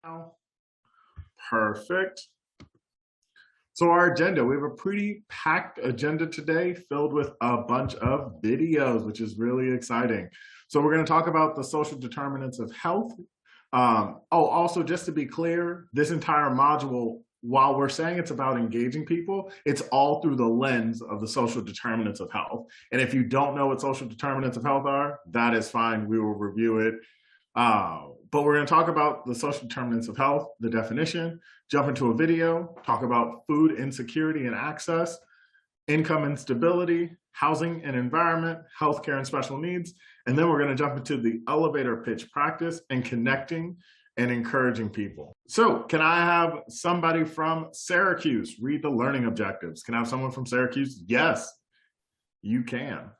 now. Perfect. So our agenda, we have a pretty packed agenda today filled with a bunch of videos, which is really exciting. So we're going to talk about the social determinants of health. Also, just to be clear, this entire module, while we're saying it's about engaging people, it's all through the lens of the social determinants of health. And if you don't know what social determinants of health are, that is fine. We will review it. But we're going to talk about the social determinants of health, the definition, jump into a video, talk about food insecurity and access, income instability, housing and environment, healthcare and special needs. And then we're going to jump into the elevator pitch practice and connecting and encouraging people. So can I have somebody from Syracuse read the learning objectives? Can I have someone from Syracuse? Yes, you can.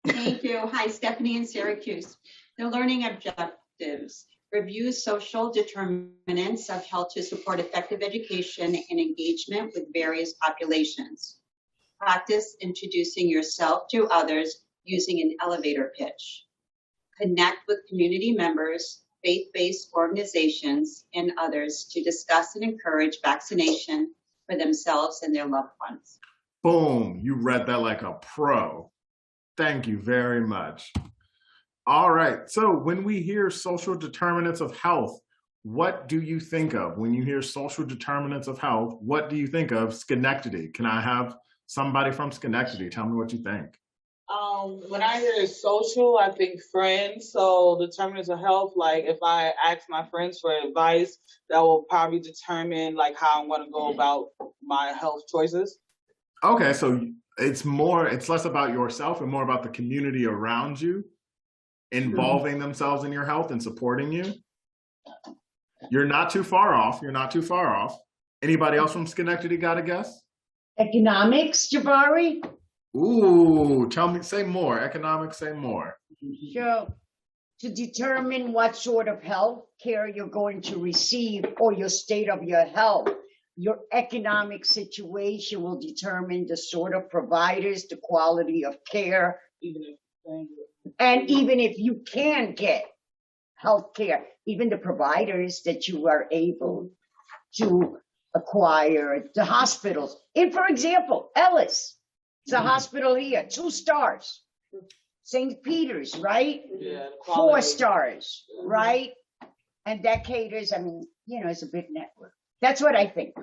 Thank you. Hi, Stephanie in Syracuse. The learning objectives: review social determinants of health to support effective education and engagement with various populations. Practice introducing yourself to others using an elevator pitch. Connect with community members, faith-based organizations, and others to discuss and encourage vaccination for themselves and their loved ones. Boom, you read that like a pro. Thank you very much. All right, so when we hear social determinants of health, what do you think of? When you hear social determinants of health, what do you think of? Schenectady. Can I have somebody from Schenectady? Tell me what you think. When I hear social, I think friends. So determinants of health, like if I ask my friends for advice, that will probably determine like how I'm going to go about my health choices. Okay, so it's less about yourself and more about the community around you involving themselves in your health and supporting you. You're not too far off. You're not too far off. Anybody else from Schenectady got a guess? Economics, Jabari? Ooh, say more. Economics, say more. So, to determine what sort of health care you're going to receive or your state of your health, your economic situation will determine the sort of providers, the quality of care, and even if you can get health care, even the providers that you are able to acquire, the hospitals. For example, Ellis. It's a hospital here, 2 stars. St. Peter's, right? Yeah, 4 stars, right? And that caters, it's a big network. That's what I think.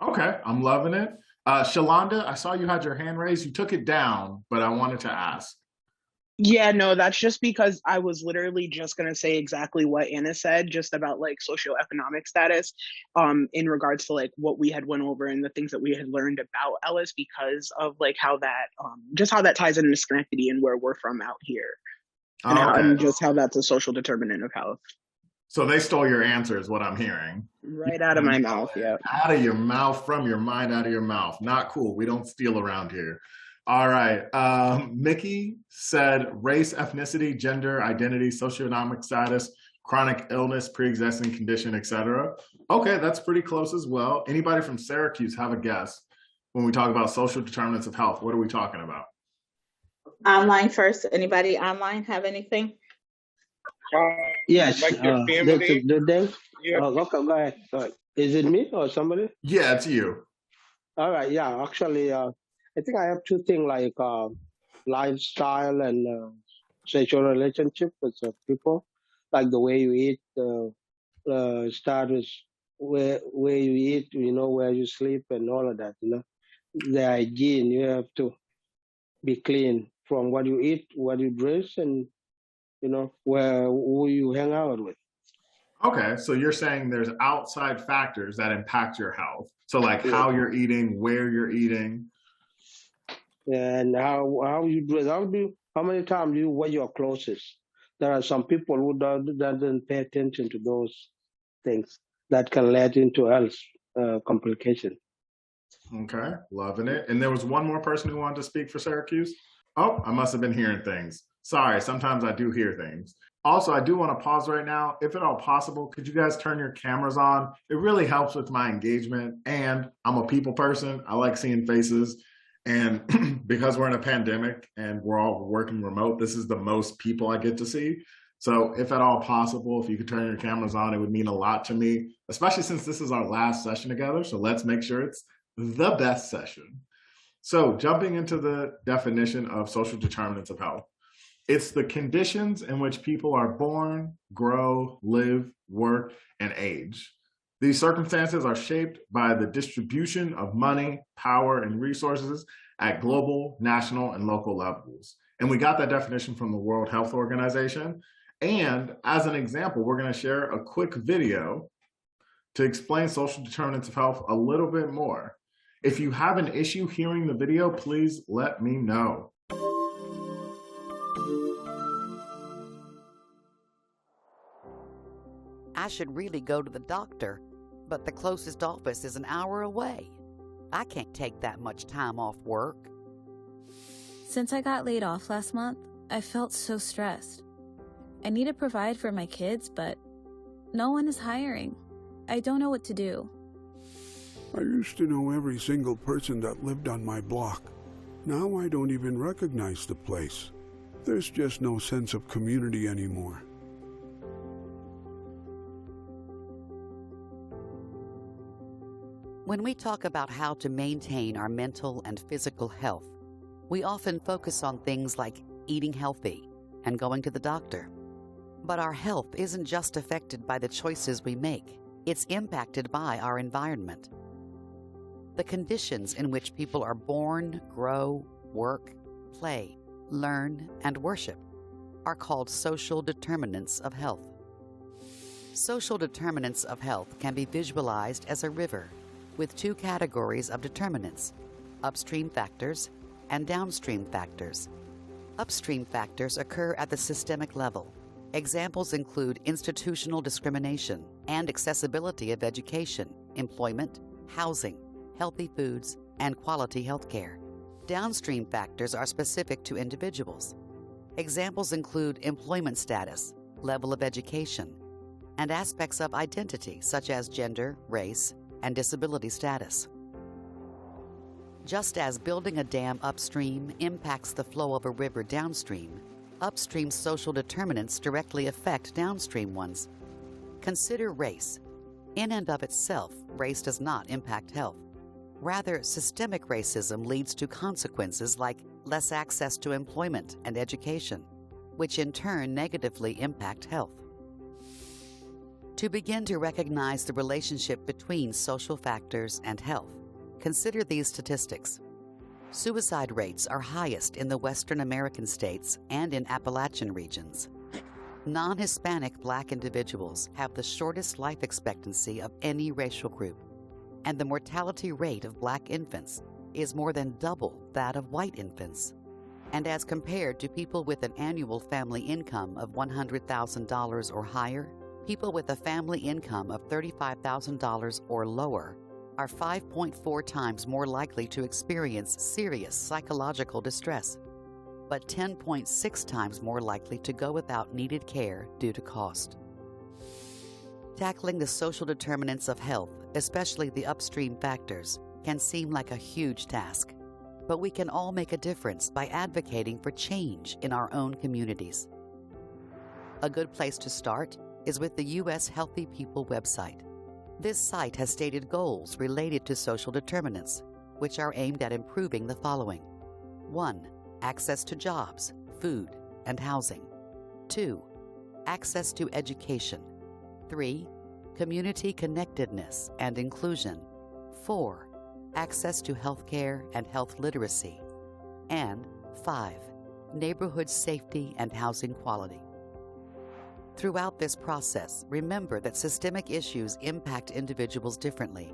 Okay, I'm loving it. Shalonda, I saw you had your hand raised. You took it down, but I wanted to ask. Yeah, no, that's just because I was literally just going to say exactly what Anna said, just about like socioeconomic status, in regards to like what we had went over and the things that we had learned about Ellis, because of like how that, just how that ties into Schenectady and where we're from out here, and just how that's a social determinant of health. So they stole your answer is what I'm hearing. Right out of my mouth, yeah. Out of your mouth, from your mind, out of your mouth. Not cool. We don't steal around here. All right. Mickey said race, ethnicity, gender, identity, socioeconomic status, chronic illness, pre-existing condition, etc. Okay, that's pretty close as well. Anybody from Syracuse have a guess when we talk about social determinants of health? What are we talking about? Online first. Anybody online have anything? Yes. Like your family. Yeah. Okay, go ahead. Is it me or somebody? Yeah, it's you. All right. Yeah, actually, I think I have 2 things like lifestyle and sexual relationship with people, like the way you eat, status, where you eat, where you sleep and all of that, the hygiene. You have to be clean from what you eat, what you dress, and who you hang out with. Okay, so you're saying there's outside factors that impact your health. So like how you're eating, where you're eating. And how you dress. How many times do you wear your clothes? There are some people who doesn't pay attention to those things that can lead into health complications. Okay, loving it. And there was one more person who wanted to speak for Syracuse. Oh, I must have been hearing things. Sorry, sometimes I do hear things. Also, I do want to pause right now. If at all possible, could you guys turn your cameras on? It really helps with my engagement. And I'm a people person. I like seeing faces. And because we're in a pandemic and we're all working remote, this is the most people I get to see. So if at all possible, if you could turn your cameras on, it would mean a lot to me, especially since this is our last session together. So let's make sure it's the best session. So jumping into the definition of social determinants of health, it's the conditions in which people are born, grow, live, work, and age. These circumstances are shaped by the distribution of money, power, and resources at global, national, and local levels. And we got that definition from the World Health Organization. And as an example, we're going to share a quick video to explain social determinants of health a little bit more. If you have an issue hearing the video, please let me know. I should really go to the doctor, but the closest office is an hour away. I can't take that much time off work. Since I got laid off last month, I felt so stressed. I need to provide for my kids, but no one is hiring. I don't know what to do. I used to know every single person that lived on my block. Now I don't even recognize the place. There's just no sense of community anymore. When we talk about how to maintain our mental and physical health, we often focus on things like eating healthy and going to the doctor. But our health isn't just affected by the choices we make, it's impacted by our environment. The conditions in which people are born, grow, work, play, learn, and worship are called social determinants of health. Social determinants of health can be visualized as a river with two categories of determinants: upstream factors and downstream factors. Upstream factors occur at the systemic level. Examples include institutional discrimination and accessibility of education, employment, housing, healthy foods, and quality health care. Downstream factors are specific to individuals. Examples include employment status, level of education, and aspects of identity such as gender, race, and disability status. Just as building a dam upstream impacts the flow of a river downstream, upstream social determinants directly affect downstream ones. Consider race. In and of itself, race does not impact health. Rather, systemic racism leads to consequences like less access to employment and education, which in turn negatively impact health. To begin to recognize the relationship between social factors and health, consider these statistics. Suicide rates are highest in the Western American states and in Appalachian regions. Non-Hispanic Black individuals have the shortest life expectancy of any racial group, and the mortality rate of Black infants is more than double that of white infants. And as compared to people with an annual family income of $100,000 or higher, people with a family income of $35,000 or lower are 5.4 times more likely to experience serious psychological distress, but 10.6 times more likely to go without needed care due to cost. Tackling the social determinants of health, especially the upstream factors, can seem like a huge task, but we can all make a difference by advocating for change in our own communities. A good place to start is with the U.S. Healthy People website. This site has stated goals related to social determinants, which are aimed at improving the following. 1. Access to jobs, food, and housing. 2. Access to education. 3. Community connectedness and inclusion. 4. Access to health care and health literacy. And 5. Neighborhood safety and housing quality. Throughout this process, remember that systemic issues impact individuals differently,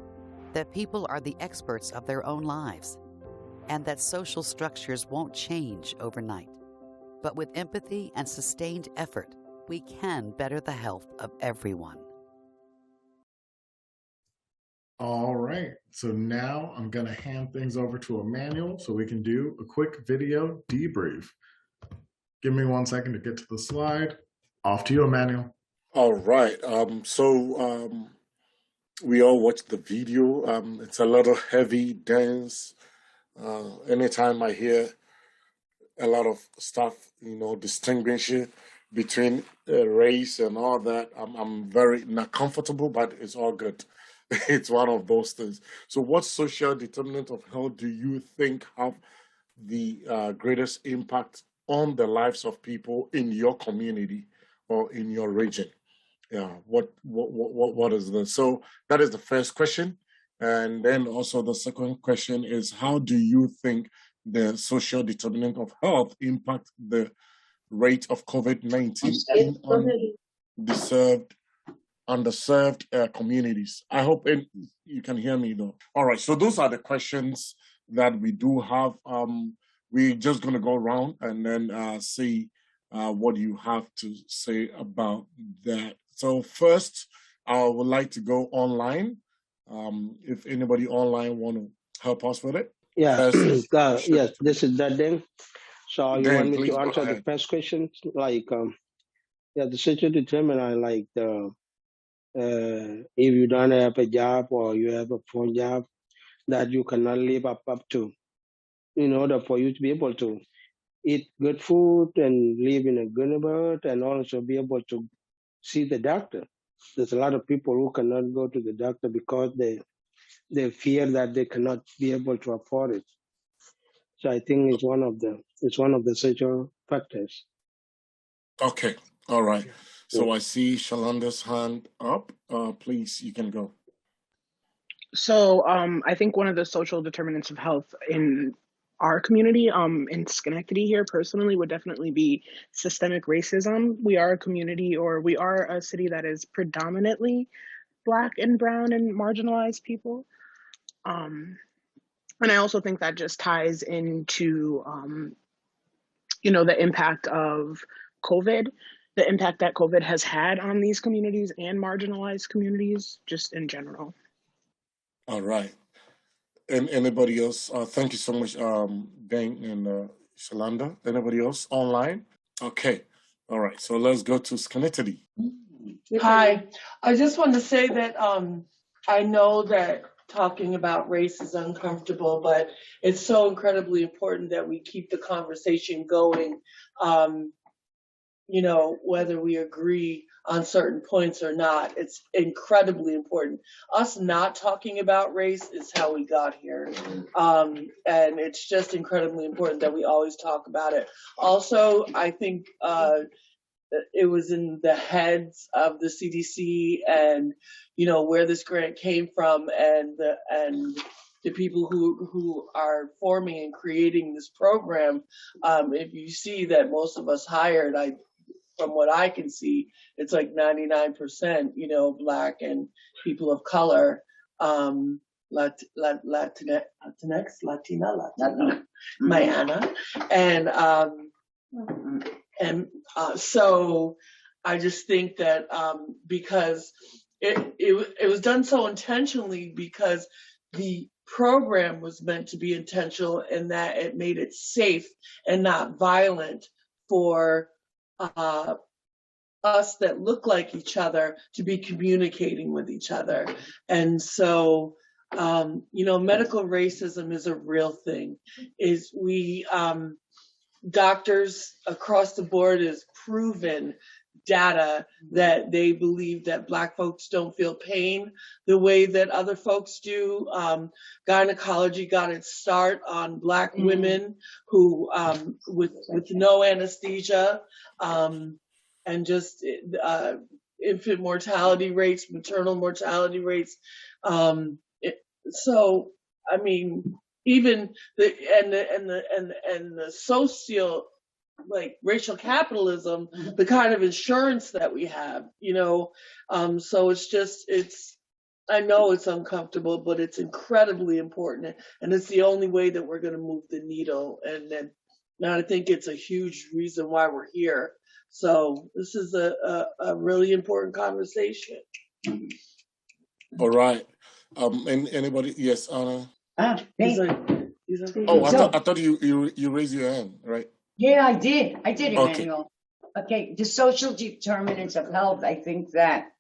that people are the experts of their own lives, and that social structures won't change overnight. But with empathy and sustained effort, we can better the health of everyone. All right, so now I'm gonna hand things over to Emmanuel so we can do a quick video debrief. Give me 1 second to get to the slide. Off to you, Emmanuel. All right. We all watched the video. It's a little heavy, dense. Anytime I hear a lot of stuff, distinguishing between race and all that. I'm very not comfortable, but it's all good. It's one of those things. So, what social determinant of health do you think have the greatest impact on the lives of people in your community or in your region? Yeah, what is this? So that is the first question. And then also the second question is, how do you think the social determinant of health impact the rate of COVID-19 in undeserved, underserved communities? I hope you can hear me though. All right, so those are the questions that we do have. We're just going to go around and then see what you have to say about that. So first, I would like to go online. If anybody online want to help us with it. Yeah, First, yes, this is that thing. So you want Dan, me please to go answer the ahead. first question? Like, yeah, the social determinant, like, if you don't have a job or you have a full job that you cannot live up to, in order for you to be able to eat good food and live in a good neighborhood and also be able to see the doctor. There's a lot of people who cannot go to the doctor because they fear that they cannot be able to afford it. So I think it's one of the social factors. Okay, all right. So I see Shalanda's hand up. Please, you can go. So I think one of the social determinants of health in our community, in Schenectady here personally, would definitely be systemic racism. We are a community, or we are a city that is predominantly Black and brown and marginalized people. And I also think that just ties into, the impact of COVID, the impact that COVID has had on these communities and marginalized communities, just in general. All right. And anybody else? Thank you so much, Dan and Shalanda. Anybody else online? Okay. All right. So let's go to Schenectady. Hi, I just want to say that I know that talking about race is uncomfortable, but it's so incredibly important that we keep the conversation going, whether we agree on certain points or not. It's incredibly important. Us not talking about race is how we got here. And it's just incredibly important that we always talk about it. Also, I think it was in the heads of the CDC and, where this grant came from and the people who are forming and creating this program. If you see that most of us hired, from what I can see, it's like 99%, Black and people of color, Latina, Mayana. And so I just think that because it was done so intentionally, because the program was meant to be intentional in that it made it safe and not violent for us that look like each other to be communicating with each other. And so, medical racism is a real thing. Doctors across the board is proven data that they believe that Black folks don't feel pain the way that other folks do. Gynecology got its start on Black women who, with no anesthesia, and just infant mortality rates, maternal mortality rates. Even the socio, like racial capitalism, the kind of insurance that we have, so I know it's uncomfortable, but it's incredibly important, and it's the only way that we're going to move the needle. And I think it's a huge reason why we're here. So this is a really important conversation. All right. And anybody? Yes, Anna. Thank Oh, I thought you raised your hand, right? Yeah, I did, Okay. Emmanuel. Okay, the social determinants of health, I think that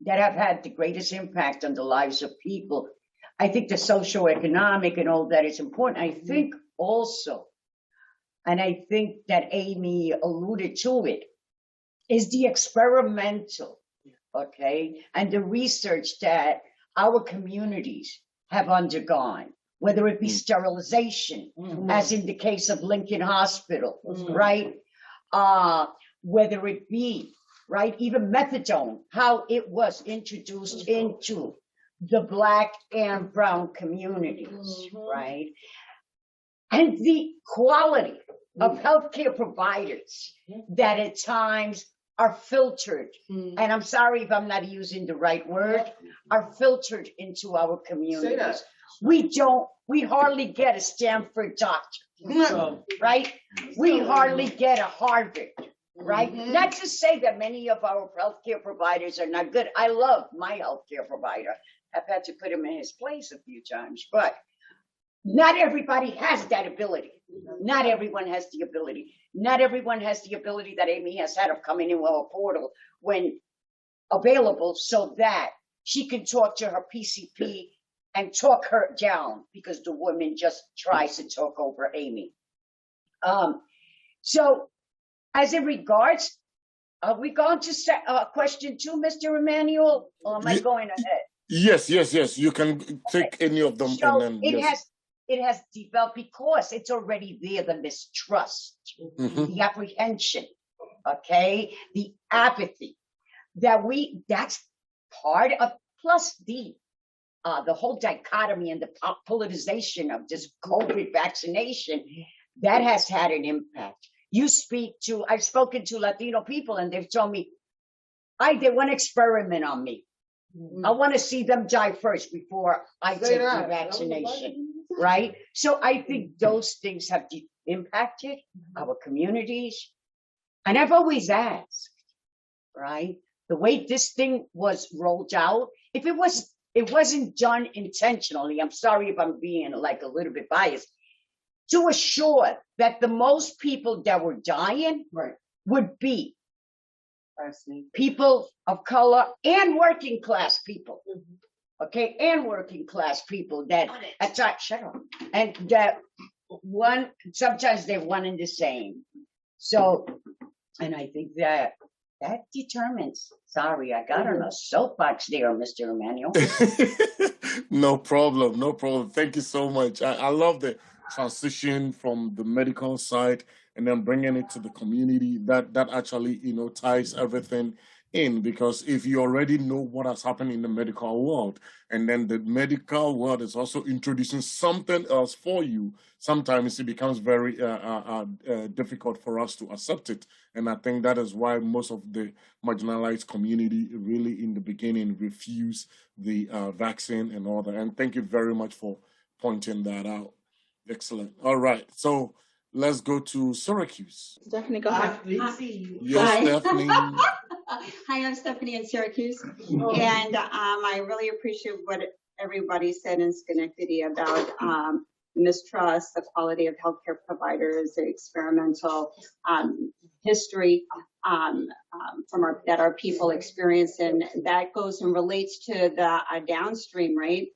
have had the greatest impact on the lives of people. I think the socioeconomic and all that is important. I think also, and I think that Amy alluded to it, is the experimental, okay, and the research that our communities have undergone, whether it be sterilization, as in the case of Lincoln Hospital, right? Whether it be, right, even methadone, how it was introduced into the Black and brown communities, right? And the quality of healthcare providers that at times are filtered, and I'm sorry if I'm not using the right word, are filtered into our communities. We hardly get a Stanford doctor, right? We hardly get a Harvard, right? Not to say that many of our healthcare providers are not good. I love my healthcare provider. I've had to put him in his place a few times, but not everybody has that ability. Not everyone has the ability. Not everyone has the ability that Amy has had of coming in with a portal when available so that she can talk to her PCP and talk her down because the woman just tries to talk over Amy. So as in regards, are we going to question 2, Mr. Emmanuel, or am I going ahead? Yes. You can take any of them. So and then it has developed because it's already there, the mistrust, the apprehension, okay, the apathy that's part of, plus the whole dichotomy and the politicization of this COVID vaccination that has had an impact. I've spoken to Latino people and they've told me, they want to experiment on me. I want to see them die first before I take the vaccination, right? So I think those things have impacted our communities. And I've always asked, right, the way this thing was rolled out, if it wasn't done intentionally, I'm sorry if I'm being like a little bit biased, to assure that the most people that were dying would be people of color and working class people, okay, and working class people that shut up, and that sometimes they're one and the same. So, and I think that determines. Sorry, I got on a soapbox there, Mr. Emmanuel. No problem. Thank you so much. I love the transition from the medical side and then bringing it to the community. That actually, ties everything in, because if you already know what has happened in the medical world, and then the medical world is also introducing something else for you, sometimes it becomes very difficult for us to accept it. And I think that is why most of the marginalized community really in the beginning refuse the vaccine and all that. And thank you very much for pointing that out. Excellent. All right. So let's go to Syracuse. Stephanie, go ahead. Yes, Stephanie. Hi, I'm Stephanie in Syracuse. And I really appreciate what everybody said in Schenectady about mistrust, the quality of healthcare providers, the experimental history that our people experience, and that goes and relates to the downstream, right?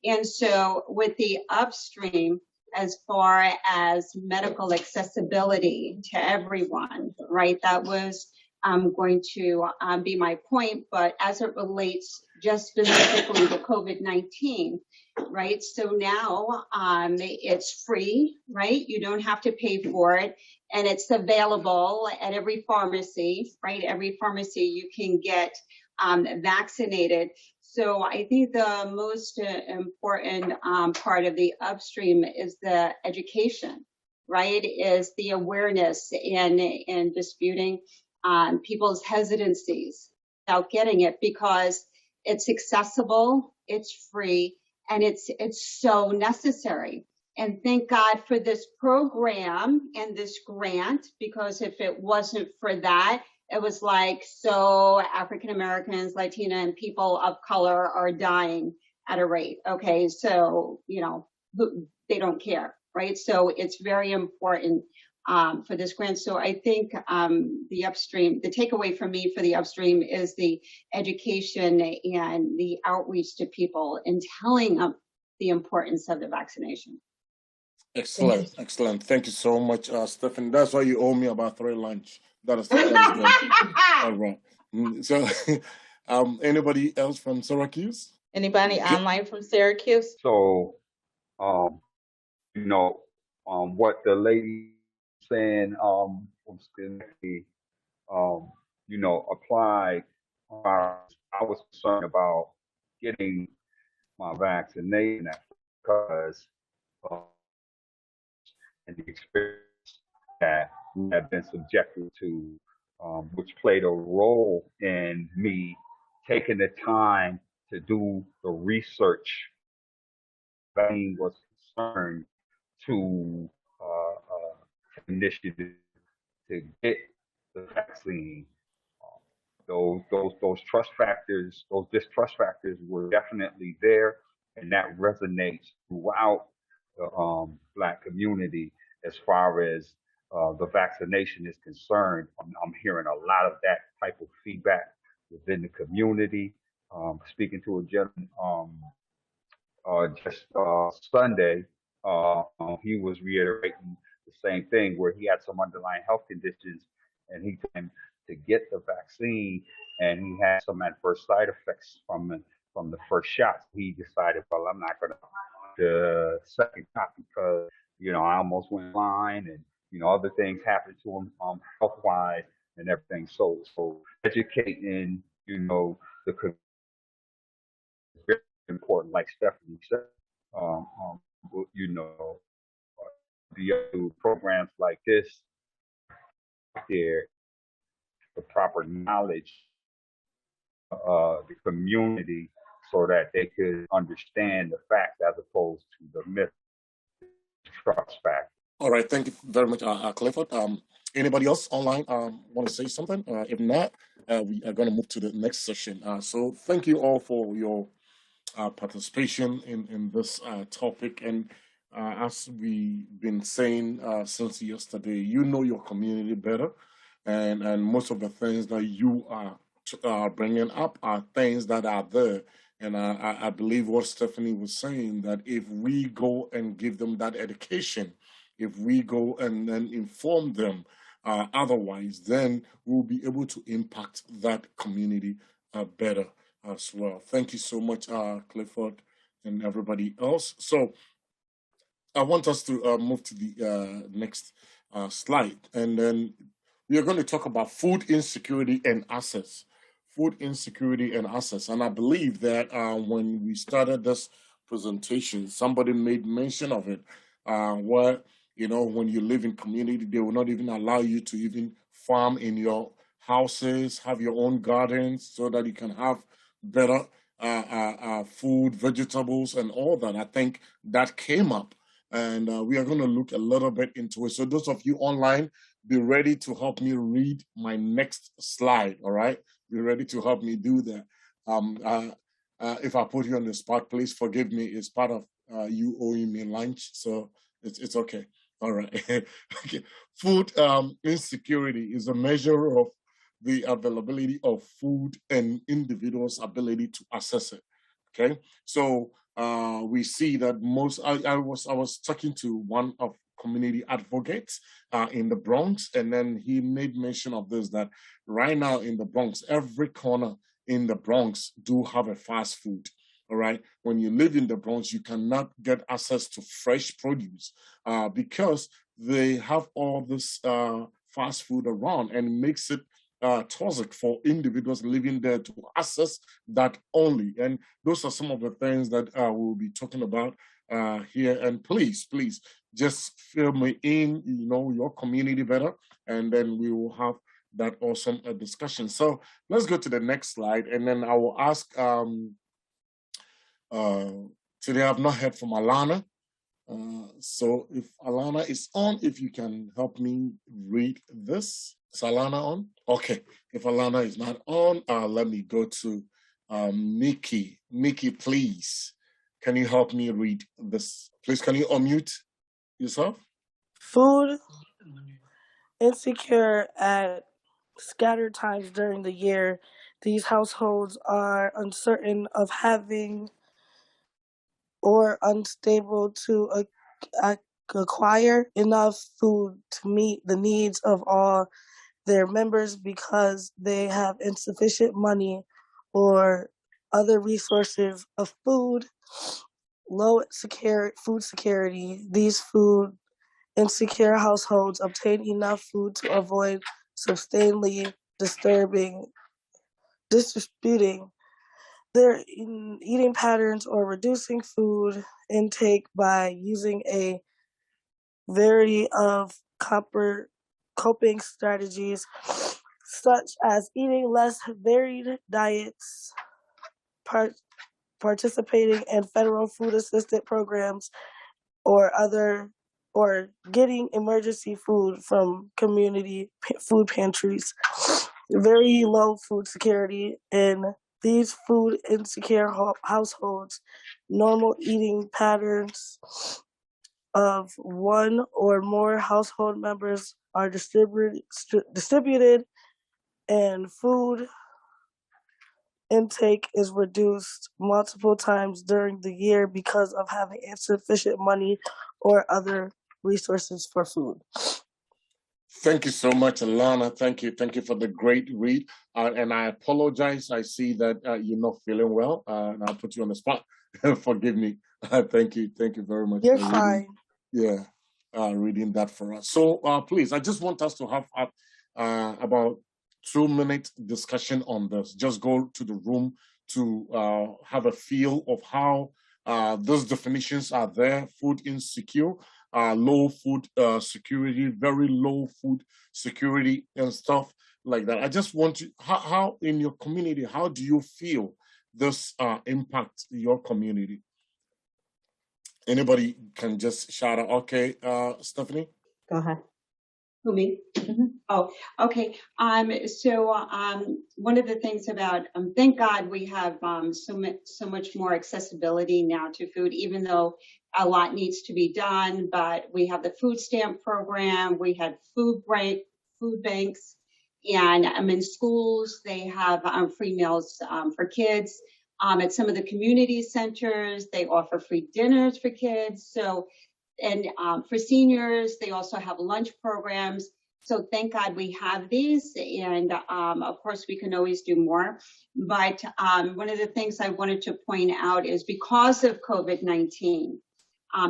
And so with the upstream, as far as medical accessibility to everyone, right? That was going to be my point, but as it relates just specifically to COVID-19, right? So now it's free, right? You don't have to pay for it, and it's available at every pharmacy, right? Every pharmacy you can get vaccinated. So I think the most important part of the upstream is the education, right? Is the awareness and disputing people's hesitancies about getting it, because it's accessible, it's free, and it's so necessary. And thank God for this program and this grant, because if it wasn't for that, it was like, so African Americans, Latina, and people of color are dying at a rate. Okay, so, they don't care, right? So it's very important for this grant. So I think the upstream, the takeaway for me for the upstream is the education and the outreach to people and telling them the importance of the vaccination. Excellent. Thank you so much, Stephanie. That's why you owe me about 3 lunch. That is good. All right. So, anybody else from Syracuse? Anybody online from Syracuse? So, um, you know, what the lady saying, from Schenectady, um, applied. I was concerned about getting my vaccination because uh, and the experience that we have been subjected to, which played a role in me taking the time to do the research that was concerned to take initiative to get the vaccine. Um, those trust factors, those distrust factors were definitely there, and that resonates throughout the Black community as far as the vaccination is concerned. I'm hearing a lot of that type of feedback within the community. Speaking to a gentleman just Sunday, he was reiterating the same thing where he had some underlying health conditions and he came to get the vaccine and he had some adverse side effects from the first shot. He decided, well, I'm not going to the second shot because I almost went blind and other things happened to him health wise and everything. So educating the community is very important, like Stephanie said. Um, um, you know, the programs like this, there, the proper knowledge, the community, so that they could understand the facts as opposed to the mistrust factor. All right. Thank you very much, Clifford. Anybody else online want to say something? If not, we are going to move to the next session. So thank you all for your participation in this topic. And as we've been saying since yesterday, you know your community better. And most of the things that you are bringing up are things that are there. And I believe what Stephanie was saying, that if we go and give them that education, if we go and then inform them otherwise, then we'll be able to impact that community better as well. Thank you so much, Clifford and everybody else. So I want us to move to the next slide. And then we are going to talk about food insecurity and access. Food insecurity and access. And I believe that when we started this presentation, somebody made mention of it, where, when you live in community, they will not even allow you to even farm in your houses, have your own gardens so that you can have better food, vegetables, and all that. I think that came up. And we are going to look a little bit into it. So those of you online, be ready to help me read my next slide, all right? Be ready to help me do that. If I put you on the spot, please forgive me. It's part of you owing me lunch, so it's okay. All right. Okay. Food insecurity is a measure of the availability of food and individuals' ability to access it. Okay, so we see that most. I was talking to one of community advocates in the Bronx, and then he made mention of this, that right now in the Bronx, every corner in the Bronx do have a fast food. All right, when you live in the Bronx, you cannot get access to fresh produce because they have all this fast food around, and makes it toxic for individuals living there to access that only. And those are some of the things that we'll be talking about here. And please, just fill me in, your community better, and then we will have that awesome discussion. So let's go to the next slide, and then I will ask. Today I've not heard from Alana. So if Alana is on, if you can help me read this. Is Alana on? Okay. If Alana is not on, let me go to Nikki. Nikki, please, can you help me read this? Please, can you unmute yourself? Food insecure at scattered times during the year. These households are uncertain of having or unstable to acquire enough food to meet the needs of all their members because they have insufficient money or other resources of food, food security. These food insecure households obtain enough food to avoid sustainably disputing their eating patterns or reducing food intake by using a variety of coping strategies such as eating less varied diets, participating in federal food assistance programs, or getting emergency food from community food pantries. Very low food security in these food insecure households. Normal eating patterns of one or more household members are distributed, and food intake is reduced multiple times during the year because of having insufficient money or other resources for food. Thank you so much, Alana. Thank you. Thank you for the great read. And I apologize. I see that you're not feeling well. And I'll put you on the spot. Forgive me. Thank you. Thank you very much. You're for fine. reading that for us. So please, I just want us to have about 2 minute discussion on this. Just go to the room to have a feel of how those definitions are there. Food insecure, low food security, very low food security and stuff like that. I just want to, how in your community, how do you feel this impact your community? Anybody can just shout out. Okay, Stephanie? Go ahead. Who, me? Oh, okay. So one of the things about, thank God we have so much more accessibility now to food, even though a lot needs to be done, but we have the food stamp program, we had food banks, and in schools, they have free meals for kids. At some of the community centers, they offer free dinners for kids. So, and for seniors, they also have lunch programs. So thank God we have these, and of course we can always do more. But one of the things I wanted to point out is because of COVID-19,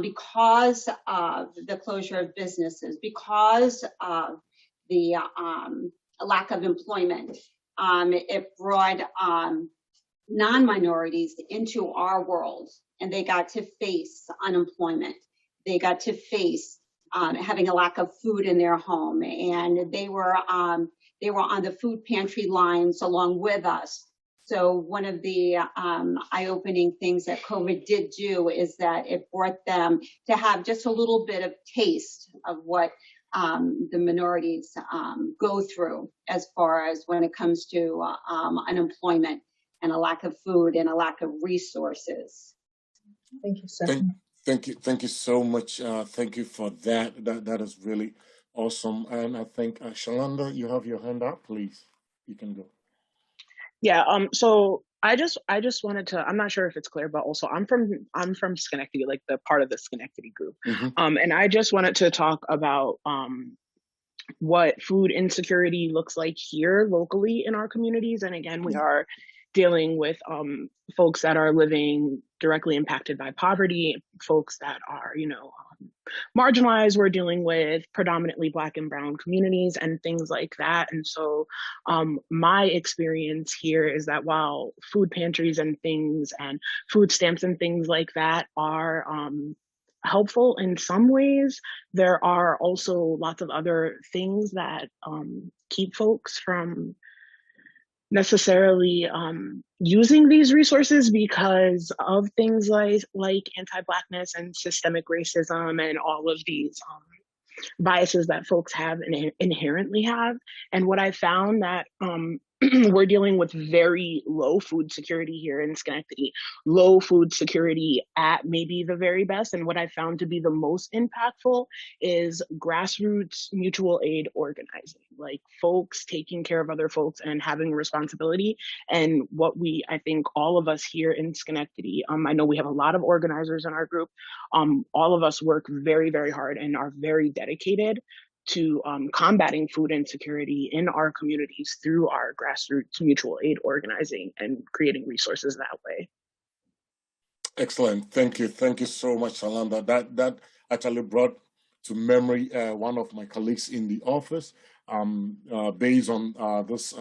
because of the closure of businesses, because of the lack of employment, it brought non-minorities into our world, and they got to face unemployment. They got to face having a lack of food in their home, and they were on the food pantry lines along with us. So one of the eye-opening things that COVID did do is that it brought them to have just a little bit of taste of what the minorities go through as far as when it comes to unemployment and a lack of food and a lack of resources. Thank you, Stephanie. Thank you so much. Thank you for that. That is really awesome. And I think Shalanda, you have your hand up, please. You can go. Yeah. So I just wanted to. I'm not sure if it's clear, but also I'm from Schenectady, like the part of the Schenectady group. And I just wanted to talk about what food insecurity looks like here locally in our communities. And again, we are dealing with folks that are living directly impacted by poverty, folks that are, marginalized. We're dealing with predominantly Black and Brown communities and things like that. And so my experience here is that while food pantries and things and food stamps and things like that are helpful in some ways, there are also lots of other things that keep folks from necessarily using these resources because of things like anti-Blackness and systemic racism and all of these biases that folks have and inherently have. And what I found that we're dealing with very low food security here in Schenectady, low food security at maybe the very best. And what I found to be the most impactful is grassroots mutual aid organizing, like folks taking care of other folks and having responsibility. And what I think all of us here in Schenectady, I know we have a lot of organizers in our group. All of us work very, very hard and are very dedicated to combating food insecurity in our communities through our grassroots mutual aid organizing and creating resources that way. Excellent. Thank you so much, Salanda. That actually brought to memory one of my colleagues in the office, based on this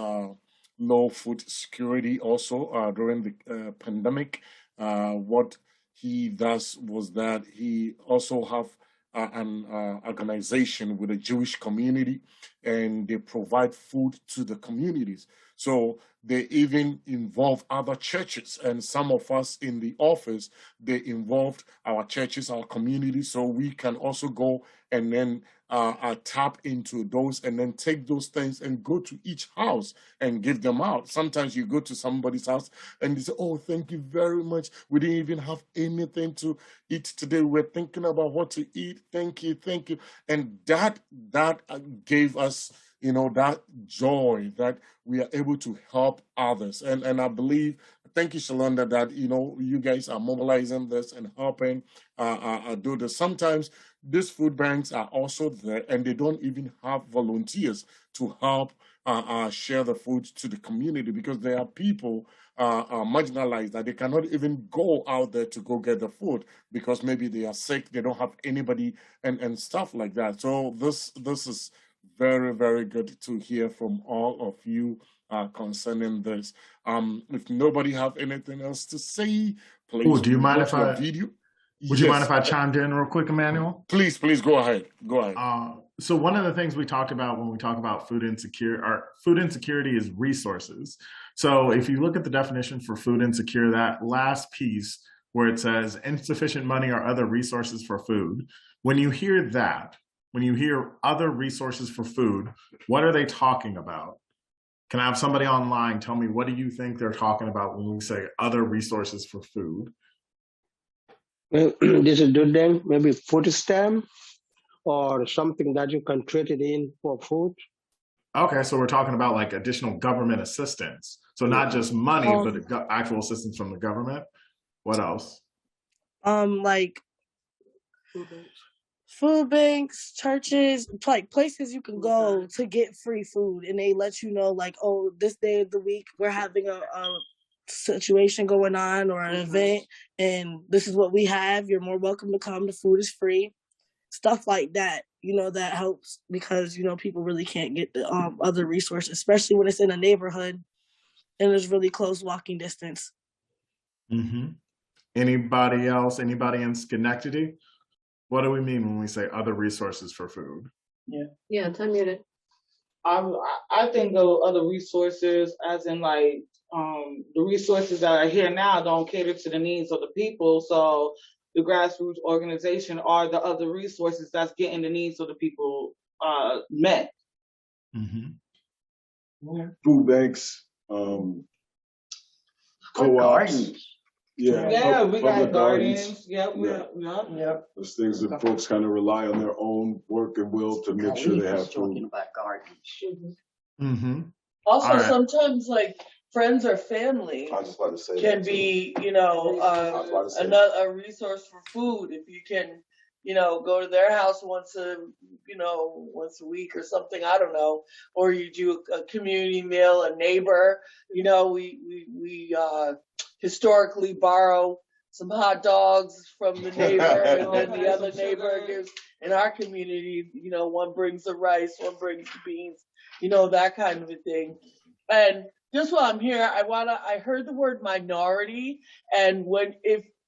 low food security also during the pandemic. What he does was that he also have an organization with a Jewish community, and they provide food to the communities. So they even involve other churches, and some of us in the office, they involved our churches, our communities, so we can also go and then tap into those and then take those things and go to each house and give them out. Sometimes you go to somebody's house and they say, oh, thank you very much. We didn't even have anything to eat today. We're thinking about what to eat. Thank you. And that gave us, that joy that we are able to help others. And I believe, thank you, Shalonda, that, you guys are mobilizing this and helping do this. Sometimes these food banks are also there and they don't even have volunteers to help share the food to the community, because there are people marginalized that they cannot even go out there to go get the food because maybe they are sick, they don't have anybody and stuff like that. So this is very, very good to hear from all of you concerning this. If nobody have anything else to say, please. Ooh, do you mind if I video? Would you mind if I chimed in real quick, Emmanuel? Please go ahead. So one of the things we talked about when we talk about food insecurity is resources. So if you look at the definition for food insecure, that last piece where it says insufficient money or other resources for food, when you hear that, when you hear other resources for food, what are they talking about? Can I have somebody online tell me, what do you think they're talking about when we say other resources for food? This is good then, maybe food stamp or something that you can trade it in for food. Okay, so we're talking about like additional government assistance. So not just money, but actual assistance from the government. What else? Like food banks, churches, like places you can go to get free food, and they let you know, like, oh, this day of the week we're having a situation going on or an event, and this is what we have. You're more welcome to come. The food is free. Stuff like that, that helps, because people really can't get the other resources, especially when it's in a neighborhood and there's really close walking distance. Mm-hmm. Anybody else? Anybody in Schenectady? What do we mean when we say other resources for food? Yeah, it's unmuted. I think of other resources as in like the resources that are here now don't cater to the needs of the people. So the grassroots organization are the other resources that's getting the needs of the people met. Mm-hmm. Food banks, co-ops. Yeah, we got gardens. Yep. Those things that folks kind of rely on their own work and will to make sure they have food. About gardens. Mm-hmm. Also, sometimes like friends or family I was just about to say can be, a resource for food. If you can, go to their house once a week or something, I don't know, or you do a community meal, a neighbor. We historically borrow some hot dogs from the neighbor, and then the other neighbor gives. In our community, one brings the rice, one brings the beans, that kind of a thing. And just while I'm here, I heard the word minority, and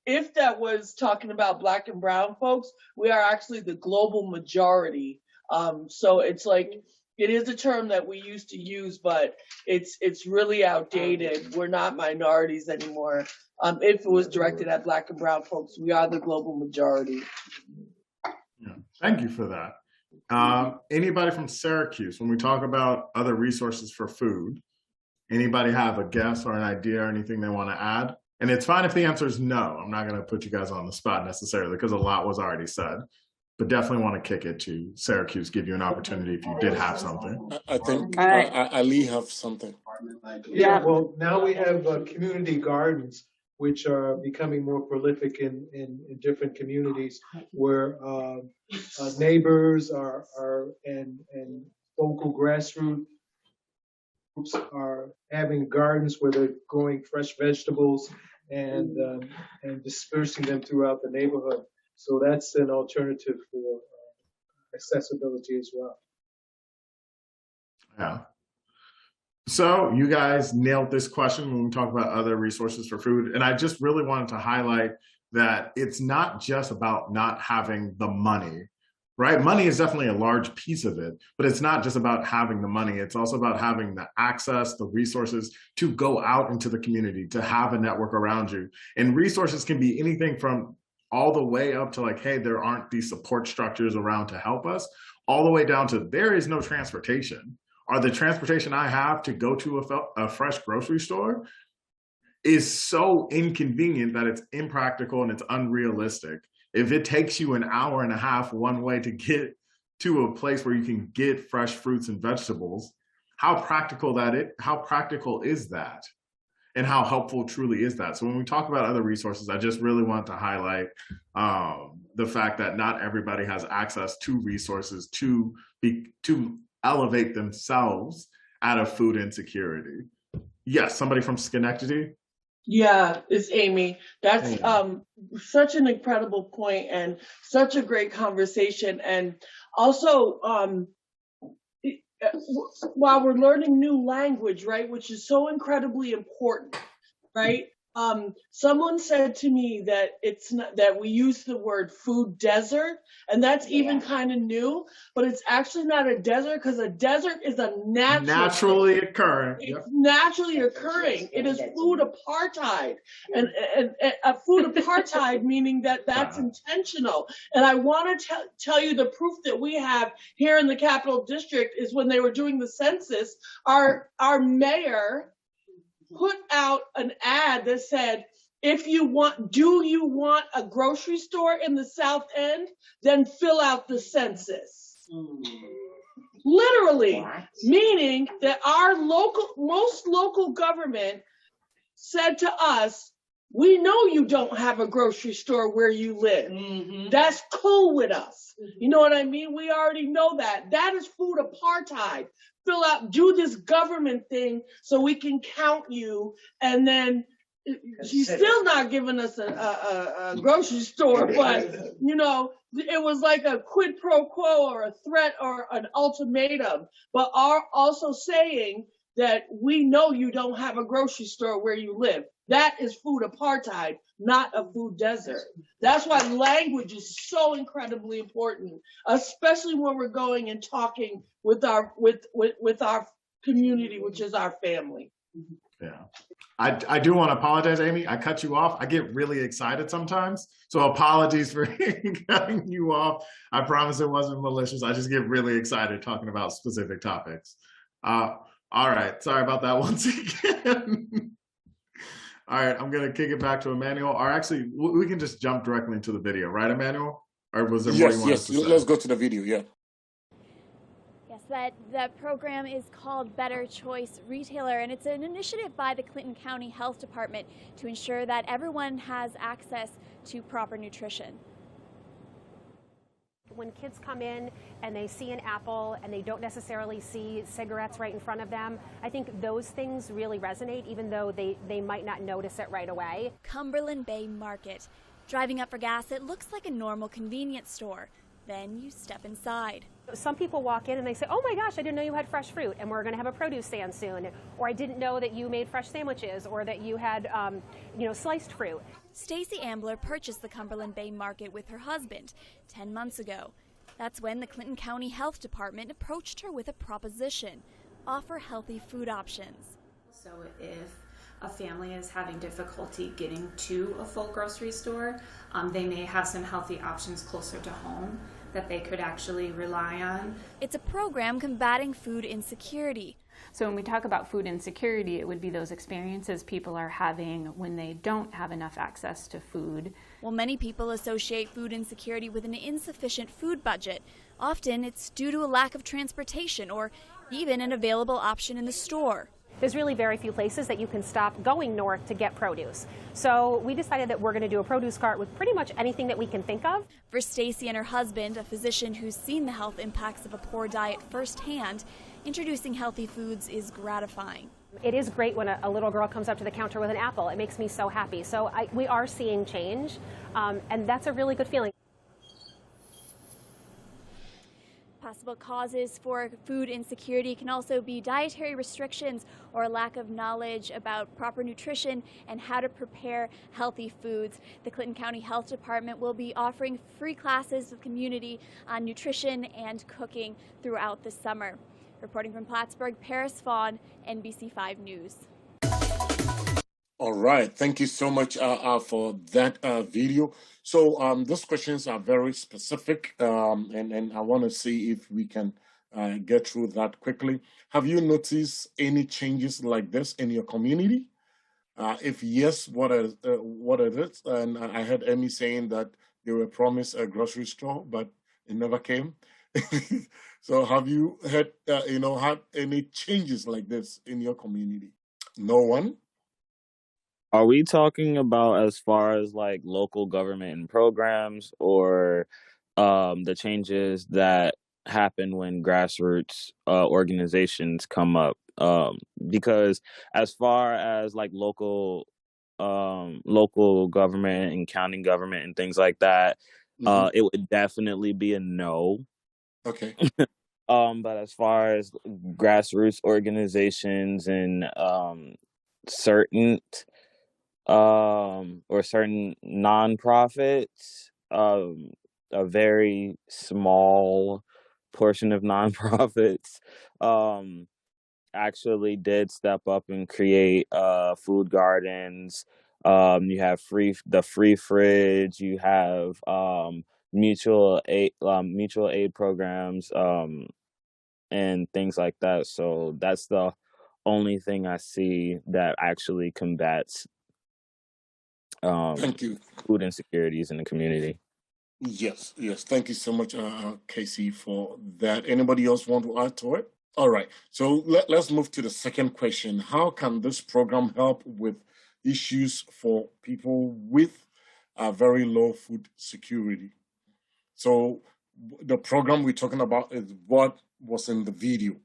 if that was talking about Black and brown folks, we are actually the global majority. So it's like, it is a term that we used to use, but it's really outdated. We're not minorities anymore. If it was directed at Black and brown folks, we are the global majority. Yeah. Thank you for that. Anybody from Syracuse, when we talk about other resources for food, anybody have a guess or an idea or anything they want to add? And it's fine if the answer is no. I'm not going to put you guys on the spot necessarily because a lot was already said. But definitely want to kick it to Syracuse, give you an opportunity if you did have something. I think Ali have something. Yeah, well, now we have community gardens which are becoming more prolific in different communities, where neighbors and local grassroots groups are having gardens where they're growing fresh vegetables and dispersing them throughout the neighborhood. So that's an alternative for accessibility as well. Yeah. So you guys nailed this question when we talk about other resources for food. And I just really wanted to highlight that it's not just about not having the money, right? Money is definitely a large piece of it, but it's not just about having the money. It's also about having the access, the resources to go out into the community, to have a network around you. And resources can be anything from all the way up to like, hey, there aren't these support structures around to help us, all the way down to there is no transportation. Or the transportation I have to go to a fresh grocery store is so inconvenient that it's impractical and it's unrealistic. If it takes you an hour and a half one way to get to a place where you can get fresh fruits and vegetables, how practical is that? And how helpful truly is that? So when we talk about other resources, I just really want to highlight the fact that not everybody has access to resources to elevate themselves out of food insecurity. Yes, somebody from Schenectady. Yeah, it's Amy. That's such an incredible point and such a great conversation. And also, while we're learning new language, right, which is so incredibly important, right? Someone said to me that it's not, that we use the word food desert, and that's even kind of new, but it's actually not a desert, because a desert is a naturally occurring. It's naturally occurring. It is food apartheid, and a food apartheid meaning that that's intentional. And I want to tell you the proof that we have here in the Capital District is when they were doing the census, our mayor put out an ad that said, do you want a grocery store in the South End? Then fill out the census. Literally, meaning that most local government said to us, we know you don't have a grocery store where you live. That's cool with us. You know what I mean? We already know that. That is food apartheid. Fill out, do this government thing so we can count you, and then she's still not giving us a grocery store, but you know, it was like a quid pro quo or a threat or an ultimatum, but are also saying that we know you don't have a grocery store where you live. That is food apartheid, not a food desert. That's why language is so incredibly important, especially when we're going and talking with our community, which is our family. Yeah. I do want to apologize, Amy. I cut you off. I get really excited sometimes. So apologies for cutting you off. I promise it wasn't malicious. I just get really excited talking about specific topics. All right. Sorry about that once again. All right. I'm going to kick it back to Emmanuel. Or actually, we can just jump directly into the video, right, Emmanuel? Or was there more you wanted to say? Let's go to the video, yeah. That program is called Better Choice Retailer, and it's an initiative by the Clinton County Health Department to ensure that everyone has access to proper nutrition. When kids come in and they see an apple and they don't necessarily see cigarettes right in front of them, I think those things really resonate, even though they might not notice it right away. Cumberland Bay Market. Driving up for gas, it looks like a normal convenience store. Then you step inside. Some people walk in and they say, oh my gosh, I didn't know you had fresh fruit, and we're going to have a produce stand soon. Or I didn't know that you made fresh sandwiches, or that you had sliced fruit. Stacy Ambler purchased the Cumberland Bay Market with her husband 10 months ago. That's when the Clinton County Health Department approached her with a proposition: offer healthy food options. So if a family is having difficulty getting to a full grocery store, they may have some healthy options closer to home that they could actually rely on. It's a program combating food insecurity. So when we talk about food insecurity, it would be those experiences people are having when they don't have enough access to food. While many people associate food insecurity with an insufficient food budget, often it's due to a lack of transportation or even an available option in the store. there's really very few places that you can stop going north to get produce. So we decided that we're going to do a produce cart with pretty much anything that we can think of. For Stacy and her husband, a physician who's seen the health impacts of a poor diet firsthand, introducing healthy foods is gratifying. It is great when a little girl comes up to the counter with an apple. It makes me so happy. So we are seeing change, and that's a really good feeling. Possible causes for food insecurity can also be dietary restrictions or lack of knowledge about proper nutrition and how to prepare healthy foods. The Clinton County Health Department will be offering free classes with community on nutrition and cooking throughout the summer. Reporting from Plattsburgh, Paris Vaughn, NBC5 News. All right, thank you so much for that video. So those questions are very specific, and I want to see if we can get through that quickly. Have you noticed any changes like this in your community? If yes, what is it? And I heard Emmy saying that they were promised a grocery store, but it never came. So have you had had any changes like this in your community? No one? Are we talking about as far as like local government and programs, or the changes that happen when grassroots organizations come up? Because as far as like local government and county government and things like that, it would definitely be a no. Okay. But as far as grassroots organizations and certain nonprofits, a very small portion of nonprofits actually did step up and create food gardens. You have the free fridge, you have mutual aid programs, and things like that. So that's the only thing I see that actually combats Thank you. food insecurities in the community. Yes. Thank you so much, Casey, for that. Anybody else want to add to it? All right. So let's move to the second question. How can this program help with issues for people with very low food security? So the program we're talking about is what was in the video.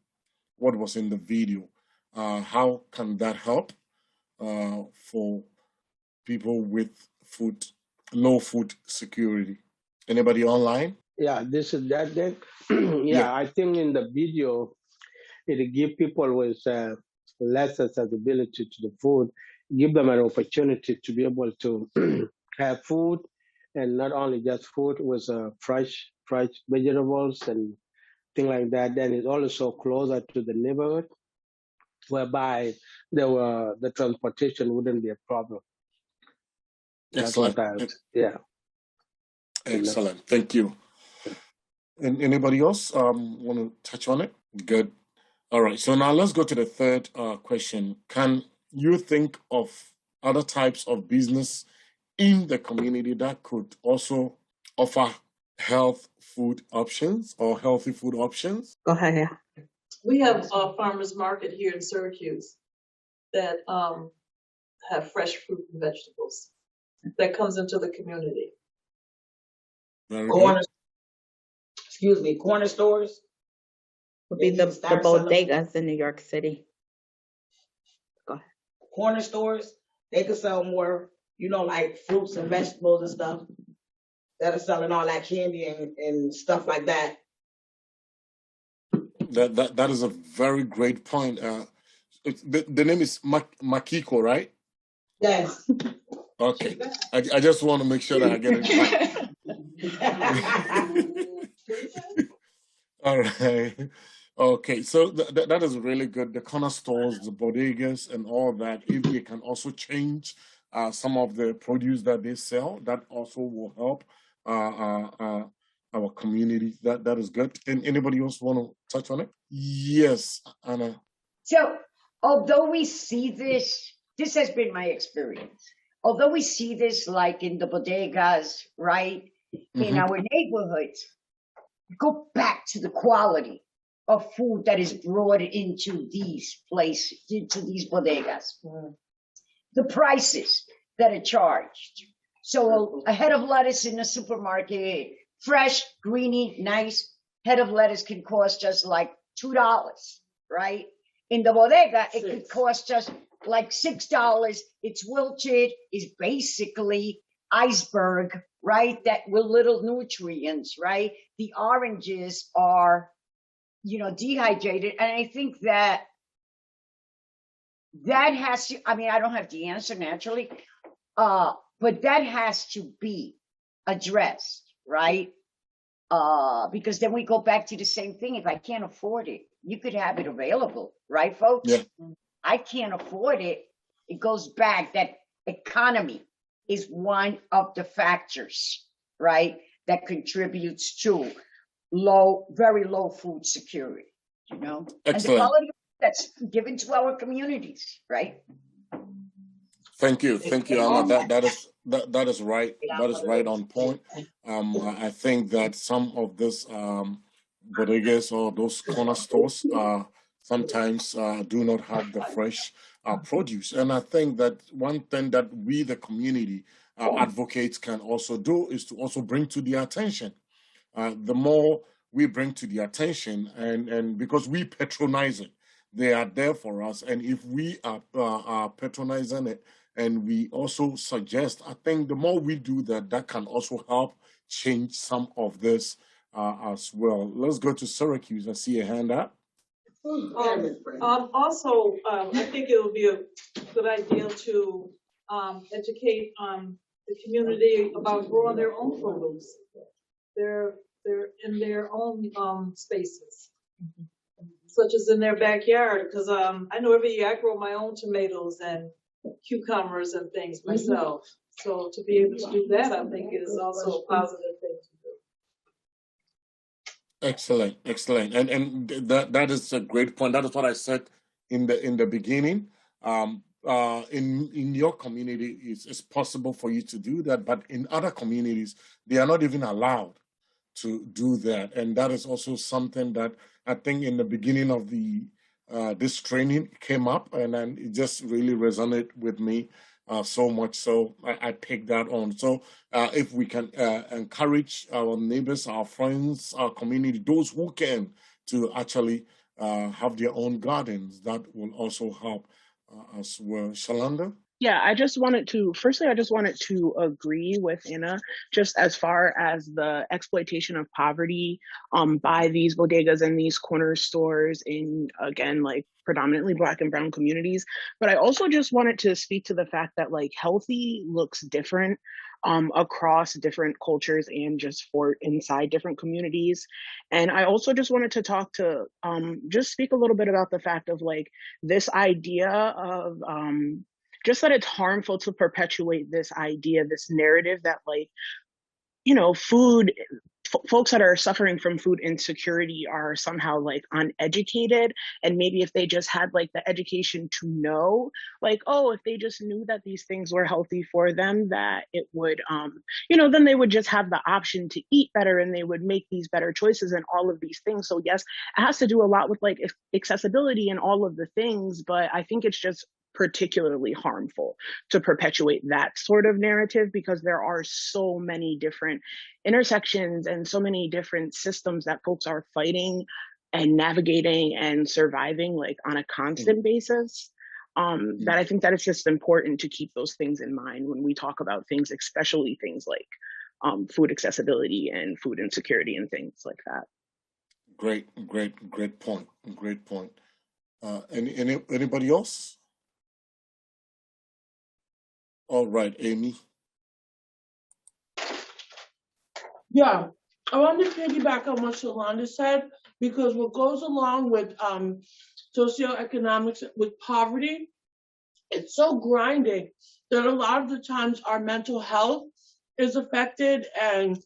What was in the video? How can that help for people with low food security? Anybody online? Yeah, this is that. Then, Yeah. I think in the video, it give people with less accessibility to the food, give them an opportunity to be able to have food, and not only just food with fresh vegetables and things like that. Then it's also closer to the neighborhood, whereby the transportation wouldn't be a problem. Excellent. Yeah. Excellent. Thank you. And anybody else want to touch on it? Good. All right. So now let's go to the third question. Can you think of other types of business in the community that could also offer health food options or healthy food options? Go ahead. Yeah. We have a farmer's market here in Syracuse that have fresh fruit and vegetables that comes into the community. Corner stores Would be the bodegas in New York City. Go ahead. corner stores, they could sell more, like fruits and vegetables and stuff that are selling all that candy and stuff like that. That is a very great point. The name is Makiko, right? Yes. Okay. I just want to make sure that I get it right. All right. Okay. So that is really good. The corner stores, the bodegas, and all that. If they can also change some of the produce that they sell, that also will help our community. That is good. And anybody else want to touch on it? Yes, Anna. So, although we see this has been my experience. Although we see this like in the bodegas, right, in our neighborhoods, go back to the quality. of food that is brought into these places, into these bodegas. The prices that are charged. So a head of lettuce in the supermarket, fresh, greeny, nice head of lettuce can cost just like $2, right? In the bodega, it could cost just like $6. It's wilted, is basically iceberg, right? That with little nutrients, right? The oranges are, dehydrated. And I think that has to, I mean, I don't have the answer naturally, but that has to be addressed, right? Because then we go back to the same thing. If I can't afford it, you could have it available, right, folks? Yeah. I can't afford it. It goes back that economy is one of the factors, right, that contributes to very low food security, and the Excellent. quality that's given to our communities, right? Thank you, Anna. That is right. That is right on point. I think that some of this bodegas or those corner stores sometimes do not have the fresh produce, and I think that one thing that we, the community advocates, can also do is to also bring to their attention. The more we bring to the attention, and because we patronize it, they are there for us, and if we are patronizing it, and we also suggest, I think the more we do that, that can also help change some of this as well. Let's go to Syracuse. I see a hand up. Also, I think it would be a good idea to educate the community about growing their own produce. They're in their own spaces, such as in their backyard. Because I know every year I grow my own tomatoes and cucumbers and things myself. So to be able to do that, I think is also a positive thing to do. Excellent, and that is a great point. That is what I said in the beginning. In your community, it's possible for you to do that, but in other communities, they are not even allowed to do that, and that is also something that I think in the beginning of this training came up, and then it just really resonated with me so much. So I take that on. So if we can encourage our neighbors, our friends, our community, those who can, to actually have their own gardens, that will also help as well. Shalanda? Yeah, I just wanted to agree with Anna, just as far as the exploitation of poverty by these bodegas and these corner stores in, again, like predominantly Black and Brown communities. But I also just wanted to speak to the fact that like healthy looks different across different cultures and just for inside different communities. And I also just wanted to talk to, just speak a little bit about the fact of like this idea of, just that it's harmful to perpetuate this idea, this narrative that like, folks that are suffering from food insecurity are somehow like uneducated. And maybe if they just had like the education to know, like, oh, if they just knew that these things were healthy for them, that it would, then they would just have the option to eat better and they would make these better choices and all of these things. So yes, it has to do a lot with like accessibility and all of the things, but I think it's just particularly harmful to perpetuate that sort of narrative because there are so many different intersections and so many different systems that folks are fighting and navigating and surviving like on a constant basis, that I think that it's just important to keep those things in mind when we talk about things, especially things like food accessibility and food insecurity and things like that. Great point. Anybody else? All right, Amy. Yeah, I wanted to piggyback on what Shalanda said, because what goes along with socioeconomics, with poverty, it's so grinding that a lot of the times our mental health is affected, and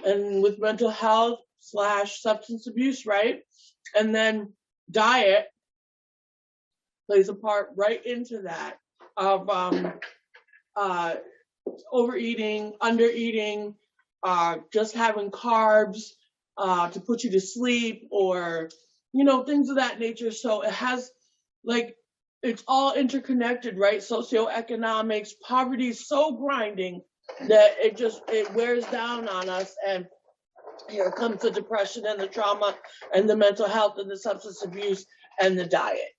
with mental health / substance abuse, right? And then diet plays a part right into that of overeating, undereating, just having carbs to put you to sleep, or things of that nature. So it has, like, it's all interconnected, right? Socioeconomics, poverty is so grinding that it wears down on us. And here comes the depression and the trauma and the mental health and the substance abuse and the diet.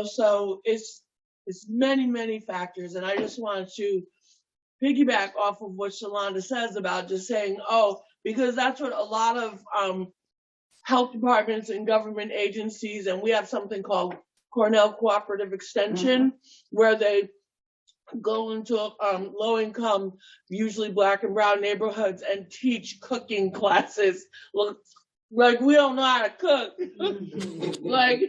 So it's many, many factors. And I just wanted to piggyback off of what Shalonda says about just saying, because that's what a lot of health departments and government agencies, and we have something called Cornell Cooperative Extension, where they go into low-income, usually Black and brown neighborhoods and teach cooking classes. Look, like we don't know how to cook. Like,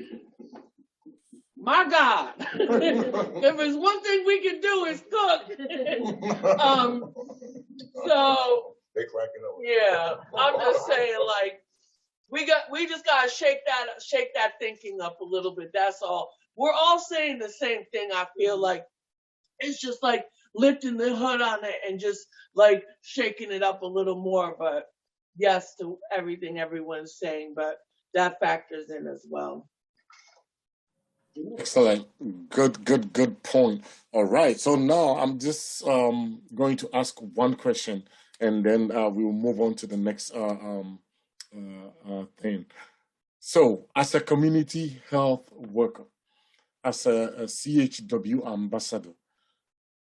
my God, if there's one thing we can do is cook. So They cracking up. yeah, I'm just saying, like, we just gotta shake that thinking up a little bit. That's all. We're all saying the same thing. I feel like it's just like lifting the hood on it and just like shaking it up a little more. But yes to everything everyone's saying, but that factors in as well. Excellent. Good point. All right. So now I'm just going to ask one question, and then we will move on to the next thing. So, as a community health worker, as a CHW ambassador,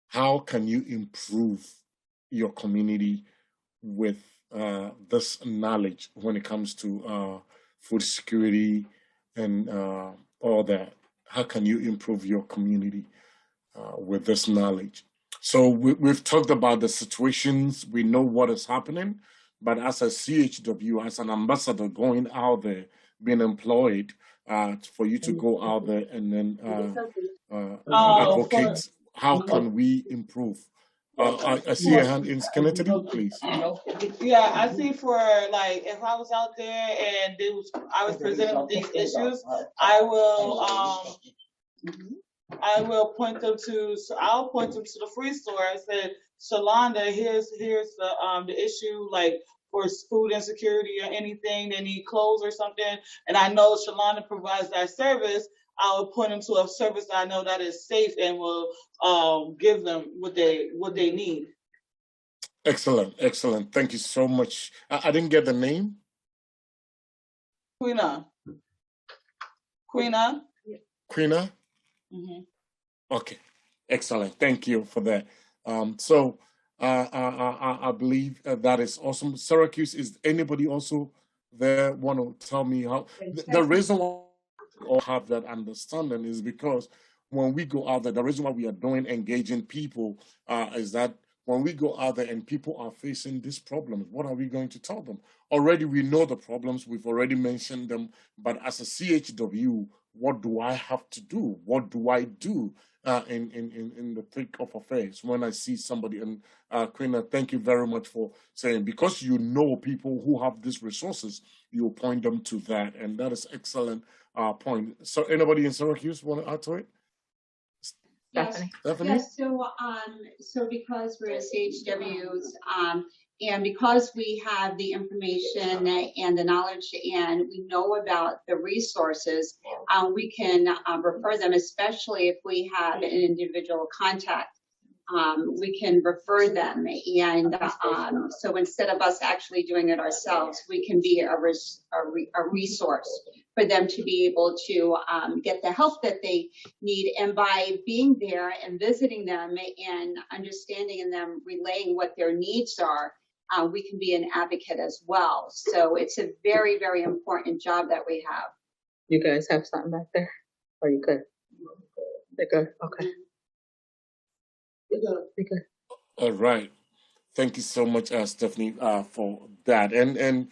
how can you improve your community with this knowledge when it comes to food security and all that? How can you improve your community with this knowledge? So we've talked about the situations, we know what is happening, but as a CHW, as an ambassador going out there, being employed, for you to go out there and then advocate, how can we improve? I see a hand in Schenectady, please. Yeah, I see for like if I was out there and I was presented with these issues, I'll point them to the free store. I said, Shalonda, here's the issue, like for food insecurity or anything, they need clothes or something, and I know Shalonda provides that service. I will point them to a service that I know that is safe and will give them what they need. Excellent. Thank you so much. I didn't get the name. Queena. Mm-hmm. Okay, excellent. Thank you for that. So I believe that is awesome. Syracuse, is anybody also there want to tell me how? The reason why we all have that understanding is because when we go out there, the reason why we are doing engaging people is that when we go out there and people are facing these problems, what are we going to tell them? Already we know the problems, we've already mentioned them, but as a CHW, what do I have to do? What do I do in the thick of affairs when I see somebody? And Quina, thank you very much for saying, because you know people who have these resources, you point them to that, and that is excellent point. So anybody in Syracuse want to add to it? Stephanie? Yes, so because we're CHWs, and because we have the information and the knowledge and we know about the resources, we can refer them, especially if we have an individual contact. We can refer them, and so instead of us actually doing it ourselves, we can be a resource for them to be able to get the help that they need. And by being there and visiting them and understanding and them relaying what their needs are, we can be an advocate as well. So it's a very, very important job that we have. You guys have something back there? Or you good? They're good? Okay. You're good. All right. Thank you so much, Stephanie, for that. And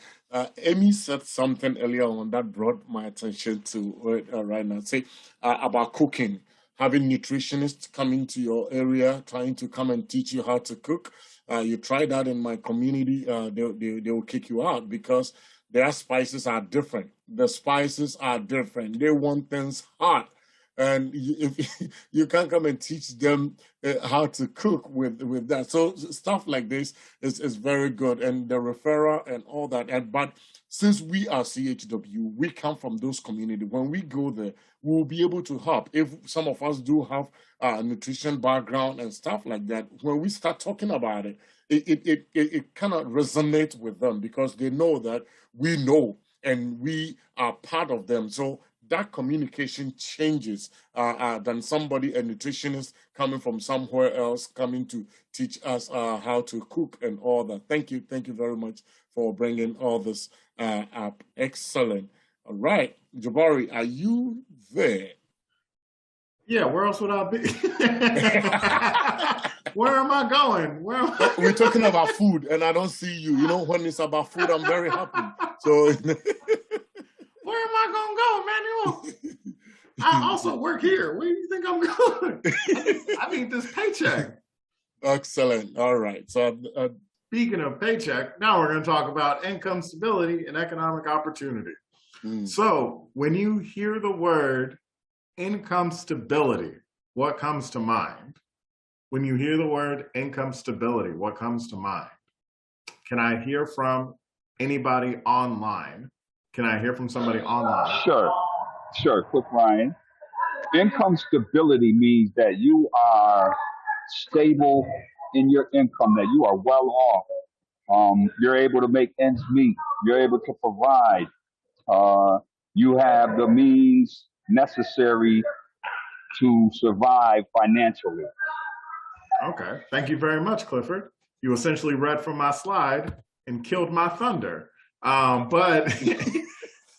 Amy said something earlier on that brought my attention to it right now. Say about cooking, having nutritionists coming to your area, trying to come and teach you how to cook. You try that in my community, they will kick you out because their spices are different. The spices are different. They want things hot. And you can't come and teach them how to cook with that. So stuff like this is very good, and the referral and all that. But since we are CHW, we come from those communities. When we go there, we will be able to help. If some of us do have a nutrition background and stuff like that, when we start talking about it, it kind of resonates with them because they know that we know and we are part of them. So that communication changes than somebody, a nutritionist coming from somewhere else, coming to teach us how to cook and all that. Thank you very much for bringing all this up. Excellent. All right, Jabari, are you there? Yeah, where else would I be? Where am I going? We're talking about food, and I don't see you. You know, when it's about food, I'm very happy. So, where am I gonna go, Manuel? I also work here. Where do you think I'm going? I need this paycheck. Excellent. All right. So, speaking of paycheck, now we're going to talk about income stability and economic opportunity. So, when you hear the word income stability, what comes to mind? When you hear the word income stability, what comes to mind? Can I hear from anybody online? Can I hear from somebody online? Sure, quick Ryan. Income stability means that you are stable in your income, that you are well off. You're able to make ends meet. You're able to provide. You have the means necessary to survive financially. Okay, thank you very much, Clifford. You essentially read from my slide and killed my thunder. But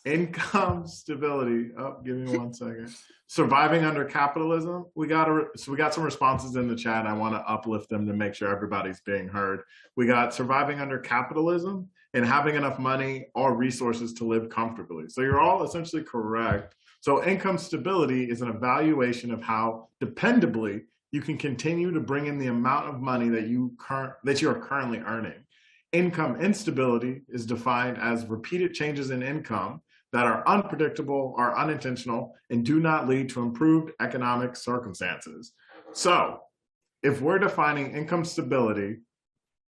income stability. Oh, give me 1 second. Surviving under capitalism. We got some responses in the chat. I want to uplift them to make sure everybody's being heard. We got surviving under capitalism and having enough money or resources to live comfortably. So you're all essentially correct. So income stability is an evaluation of how dependably you can continue to bring in the amount of money that you are currently earning. Income instability is defined as repeated changes in income that are unpredictable or unintentional and do not lead to improved economic circumstances. So if we're defining income stability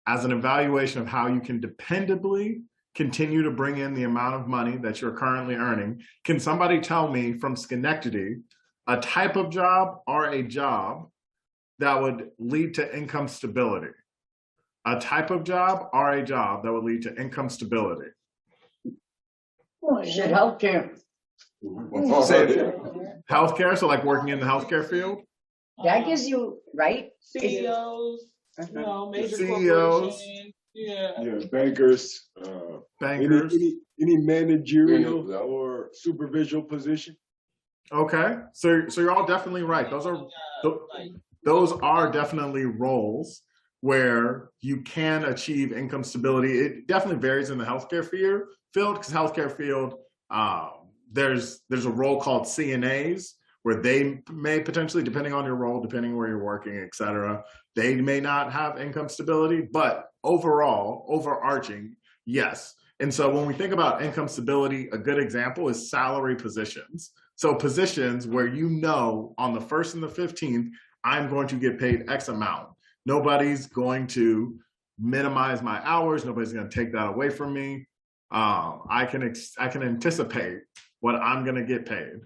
as an evaluation of how you can dependably continue to bring in the amount of money that you're currently earning, can somebody tell me from Schenectady a type of job or a job that would lead to income stability? A type of job or a job that would lead to income stability? Shit, healthcare. Healthcare, so like working in the healthcare field? That gives you, right? CEOs, major CEOs. corporations. Yeah, bankers. Bankers. Any managerial or supervision position. Okay, so you're all definitely right. Those are definitely roles where you can achieve income stability. It definitely varies in the healthcare field because healthcare field, there's a role called CNAs where they may potentially, depending on your role, depending where you're working, et cetera, they may not have income stability, but overall, overarching, yes. And so when we think about income stability, a good example is salary positions. So positions where you know on the 1st and the 15th, I'm going to get paid X amount. Nobody's going to minimize my hours. Nobody's going to take that away from me. I can anticipate what I'm going to get paid.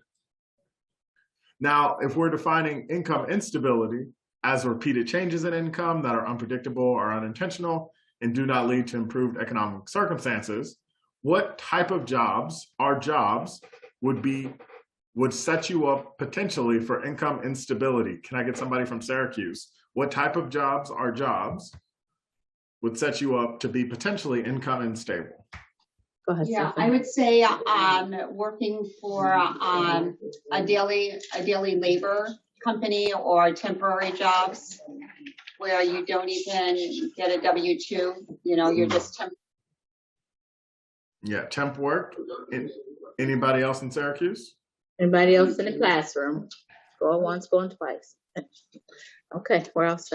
Now, if we're defining income instability as repeated changes in income that are unpredictable or unintentional and do not lead to improved economic circumstances, what type of jobs would set you up potentially for income instability? Can I get somebody from Syracuse? What type of jobs would set you up to be potentially income unstable? Go ahead, Yeah, Stephanie. I would say working for a daily labor company or temporary jobs where you don't even get a W-2. You're just temp. Yeah, temp work. Anybody else in Syracuse? Anybody else in the classroom? Going once, going twice. Okay, where else?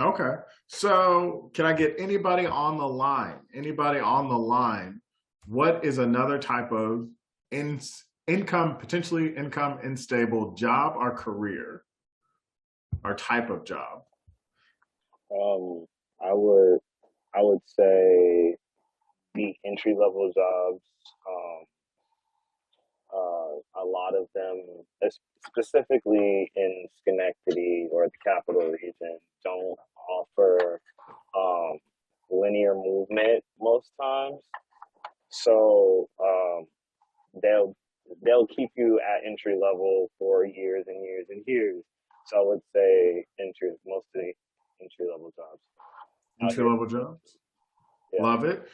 Okay, so can I get anybody on the line? Anybody on the line? What is another type of potentially income unstable job or career or type of job? I would say the entry-level jobs, a lot of them, specifically in Schenectady or the capital region, don't offer linear movement most times. So they'll keep you at entry level for years and years and years. So I would say most of the entry level jobs. Entry level jobs. Yeah. Love it.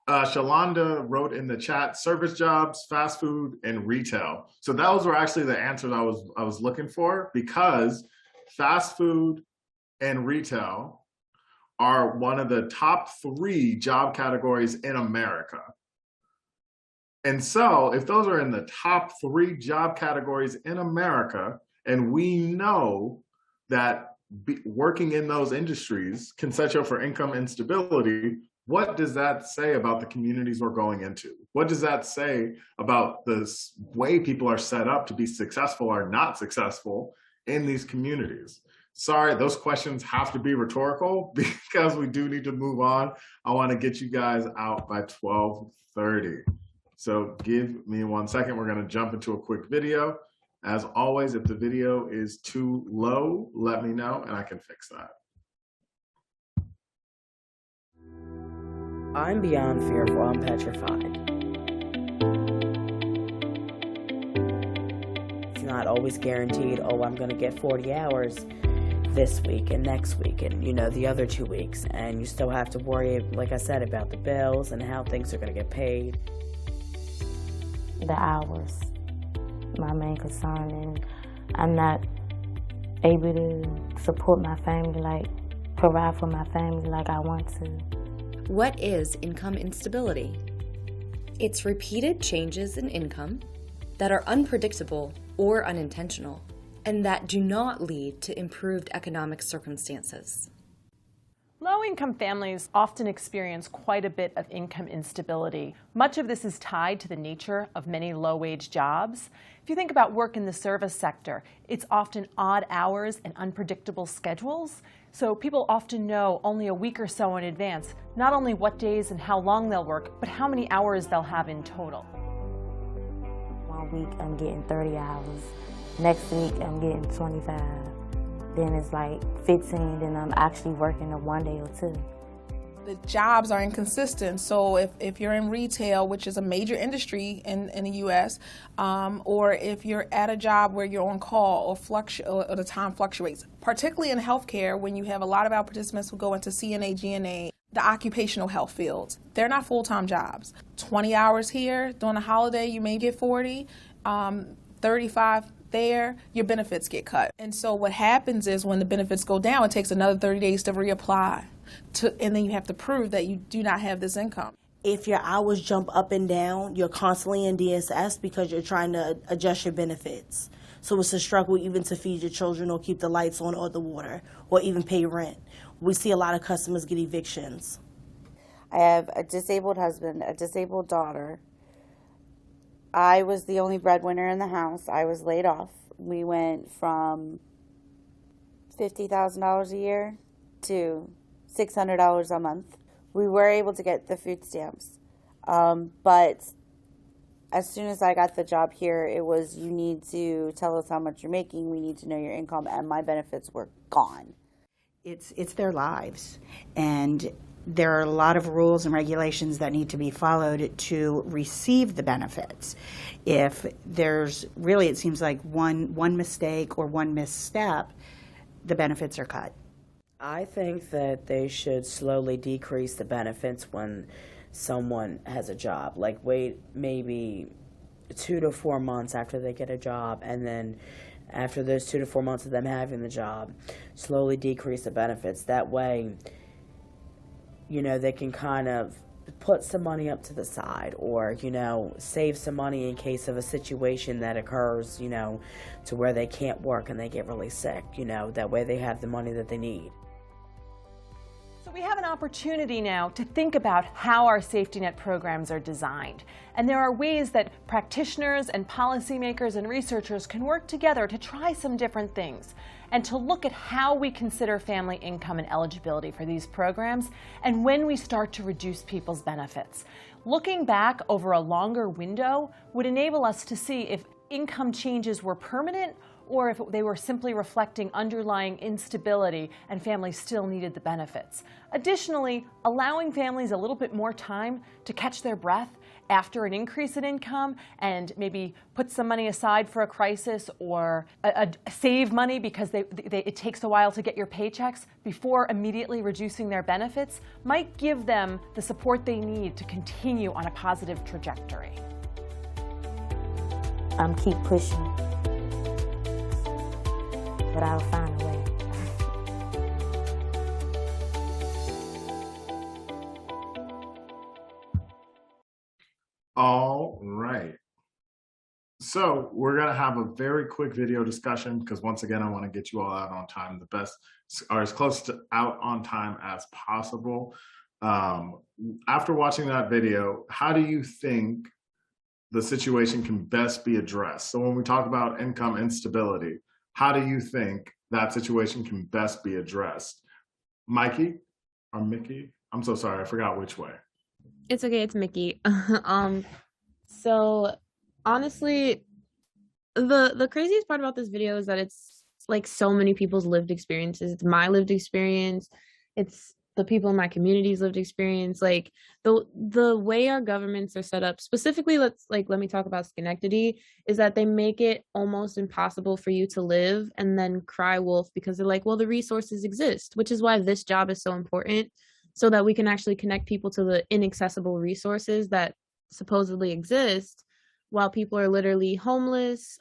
Shalonda wrote in the chat, service jobs, fast food, and retail. So those were actually the answers I was looking for, because fast food and retail are one of the top 3 job categories in America. And so if those are in the top 3 job categories in America, and we know that working in those industries can set you up for income instability, what does that say about the communities we're going into? What does that say about the way people are set up to be successful or not successful in these communities? Sorry, those questions have to be rhetorical because we do need to move on. I want to get you guys out by 12:30. So give me 1 second. We're going to jump into a quick video. As always, if the video is too low, let me know and I can fix that. I'm beyond fearful, I'm petrified. It's not always guaranteed, oh, I'm gonna get 40 hours this week and next week and, the other 2 weeks. And you still have to worry, like I said, about the bills and how things are gonna get paid. The hours, my main concern, and I'm not able to support my family, provide for my family like I want to. What is income instability? It's repeated changes in income that are unpredictable or unintentional, and that do not lead to improved economic circumstances. Low-income families often experience quite a bit of income instability. Much of this is tied to the nature of many low-wage jobs. If you think about work in the service sector, it's often odd hours and unpredictable schedules. So people often know only a week or so in advance, not only what days and how long they'll work, but how many hours they'll have in total. 1 week I'm getting 30 hours. Next week I'm getting 25. Then it's like 15, then I'm actually working a 1 day or 2. The jobs are inconsistent. So if you're in retail, which is a major industry in the U.S., or if you're at a job where you're on call or the time fluctuates, particularly in healthcare, when you have a lot of our participants who go into CNA, GNA, the occupational health fields, they're not full-time jobs. 20 hours here, during a holiday you may get 40, 35 there, your benefits get cut. And so what happens is when the benefits go down, it takes another 30 days to reapply. And then you have to prove that you do not have this income. If your hours jump up and down, you're constantly in DSS because you're trying to adjust your benefits. So it's a struggle even to feed your children or keep the lights on or the water or even pay rent. We see a lot of customers get evictions. I have a disabled husband, a disabled daughter. I was the only breadwinner in the house. I was laid off. We went from $50,000 a year to $600 a month. We were able to get the food stamps. But as soon as I got the job here, it was, you need to tell us how much you're making. We need to know your income. And my benefits were gone. It's their lives. And there are a lot of rules and regulations that need to be followed to receive the benefits. If there's really, it seems like one mistake or one misstep, the benefits are cut. I think that they should slowly decrease the benefits when someone has a job. Like wait maybe 2 to 4 months after they get a job, and then after those 2 to 4 months of them having the job, slowly decrease the benefits. That way, they can kind of put some money up to the side, or, save some money in case of a situation that occurs, to where they can't work and they get really sick, that way they have the money that they need. So We have an opportunity now to think about how our safety net programs are designed. And there are ways that practitioners and policymakers and researchers can work together to try some different things and to look at how we consider family income and eligibility for these programs and when we start to reduce people's benefits. Looking back over a longer window would enable us to see if income changes were permanent or if they were simply reflecting underlying instability and families still needed the benefits. Additionally, allowing families a little bit more time to catch their breath after an increase in income and maybe put some money aside for a crisis or save money because it takes a while to get your paychecks before immediately reducing their benefits might give them the support they need to continue on a positive trajectory. Keep pushing, but I'll find a way. All right. So we're going to have a very quick video discussion because once again, I want to get you all out on time, the best, or as close to out on time as possible. After watching that video, how do you think the situation can best be addressed? So when we talk about income instability, how do you think that situation can best be addressed? Mikey or Mickey? I'm so sorry, I forgot which way. It's okay, it's Mickey. So honestly, the craziest part about this video is that it's like so many people's lived experiences. It's my lived experience. It's the people in my community's lived experience. Like the way our governments are set up, specifically, let me talk about Schenectady, is that they make it almost impossible for you to live and then cry wolf because they're like, well, the resources exist, which is why this job is so important, so that we can actually connect people to the inaccessible resources that supposedly exist while people are literally homeless,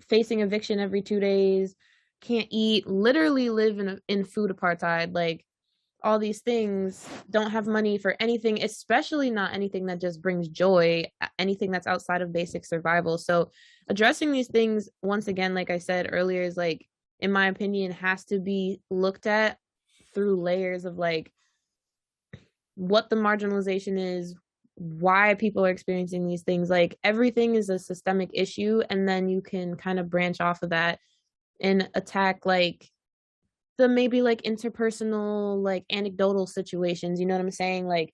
facing eviction every 2 days, can't eat, literally live in food apartheid, like all these things, don't have money for anything, especially not anything that just brings joy, anything that's outside of basic survival. So addressing these things, once again, like I said earlier, is like, in my opinion, has to be looked at through layers of like what the marginalization is, why people are experiencing these things. Like everything is a systemic issue, and then you can kind of branch off of that and attack like the maybe like interpersonal, like anecdotal situations. You know what I'm saying? Like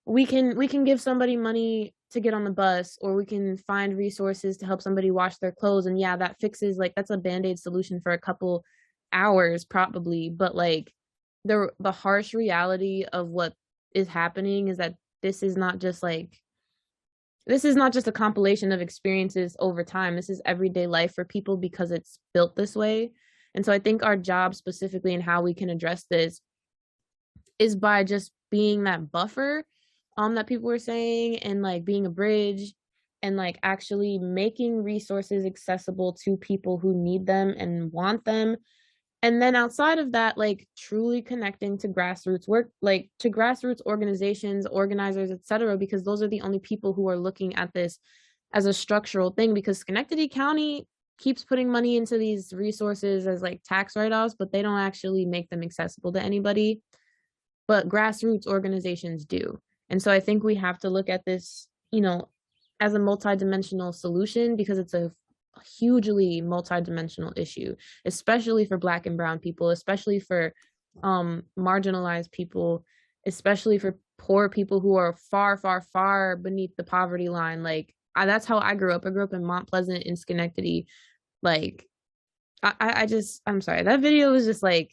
we can give somebody money to get on the bus, or we can find resources to help somebody wash their clothes, and yeah, that fixes, like, that's a band-aid solution for a couple hours probably, but like the harsh reality of what is happening is that this is not just a compilation of experiences over time. This is everyday life for people because it's built this way. And so I think our job specifically and how we can address this is by just being that buffer that people were saying, and like being a bridge, and like actually making resources accessible to people who need them and want them. And then outside of that, like truly connecting to grassroots work, like to grassroots organizations, organizers, etc., because those are the only people who are looking at this as a structural thing, because Schenectady County keeps putting money into these resources as like tax write-offs, but they don't actually make them accessible to anybody. But grassroots organizations do. And so I think we have to look at this, you know, as a multidimensional solution, because it's a hugely multidimensional issue, especially for Black and Brown people, especially for marginalized people, especially for poor people who are far, far, far beneath the poverty line. Like that's how I grew up. I grew up in Mount Pleasant in Schenectady. Like I'm sorry, that video was just like,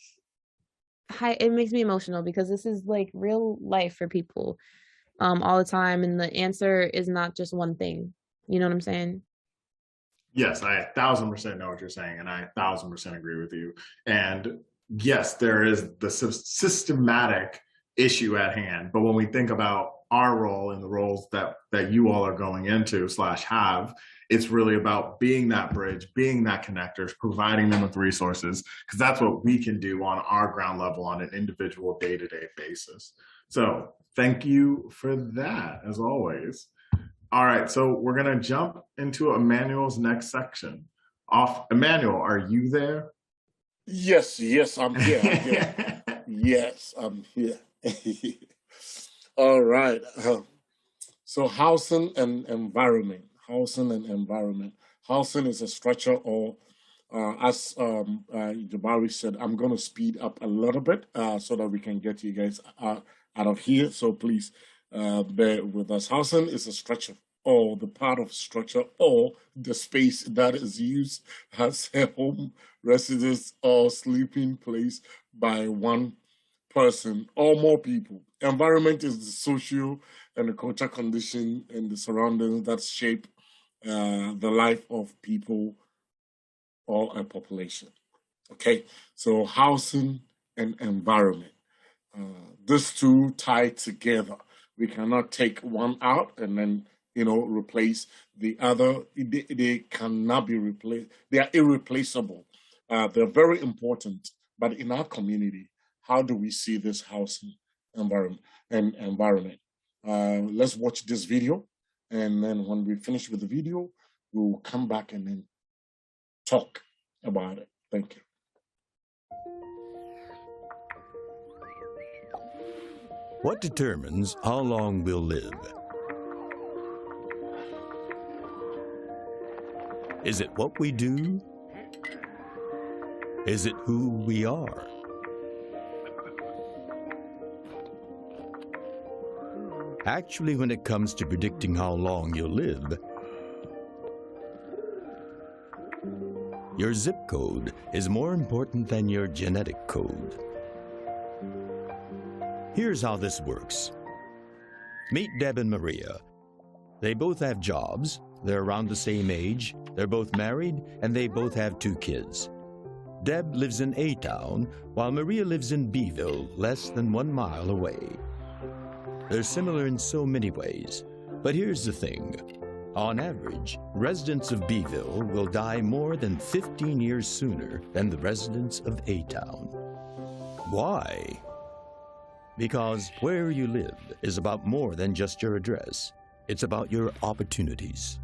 it makes me emotional because this is like real life for people all the time, and the answer is not just one thing. You know what I'm saying? Yes, I 1000% know what you're saying, and I 1000% agree with you. And yes, there is the systematic issue at hand, but when we think about our role and the roles that you all are going into / have, it's really about being that bridge, being that connectors, providing them with resources, because that's what we can do on our ground level on an individual day-to-day basis. So thank you for that, as always. All right, so we're gonna jump into Emmanuel's next section. Emmanuel, are you there? Yes, I'm here. Yes, I'm here. All right. So housing and environment. Housing and environment. Housing is a structure or as Jabari said, I'm going to speed up a little bit so that we can get you guys out of here. So please bear with us. Housing is a structure or the part of structure or the space that is used as a home, residence, or sleeping place by one person or more people. Environment is the social and the cultural condition and the surroundings that shape the life of people or a population. Okay, so housing and environment. These two tie together. We cannot take one out and then replace the other. They cannot be replaced. They are irreplaceable. They're very important. But in our community, how do we see this housing environment? Let's watch this video, and then when we finish with the video, we'll come back and then talk about it. Thank you. What determines how long we'll live? Is it what we do? Is it who we are? Actually, when it comes to predicting how long you'll live, your zip code is more important than your genetic code. Here's how this works. Meet Deb and Maria. They both have jobs, they're around the same age, they're both married, and they both have 2 kids. Deb lives in A-Town, while Maria lives in B-Ville, less than 1 mile away. They're similar in so many ways, but here's the thing. On average, residents of B-Ville will die more than 15 years sooner than the residents of A-Town. Why? Because where you live is about more than just your address. It's about your opportunities.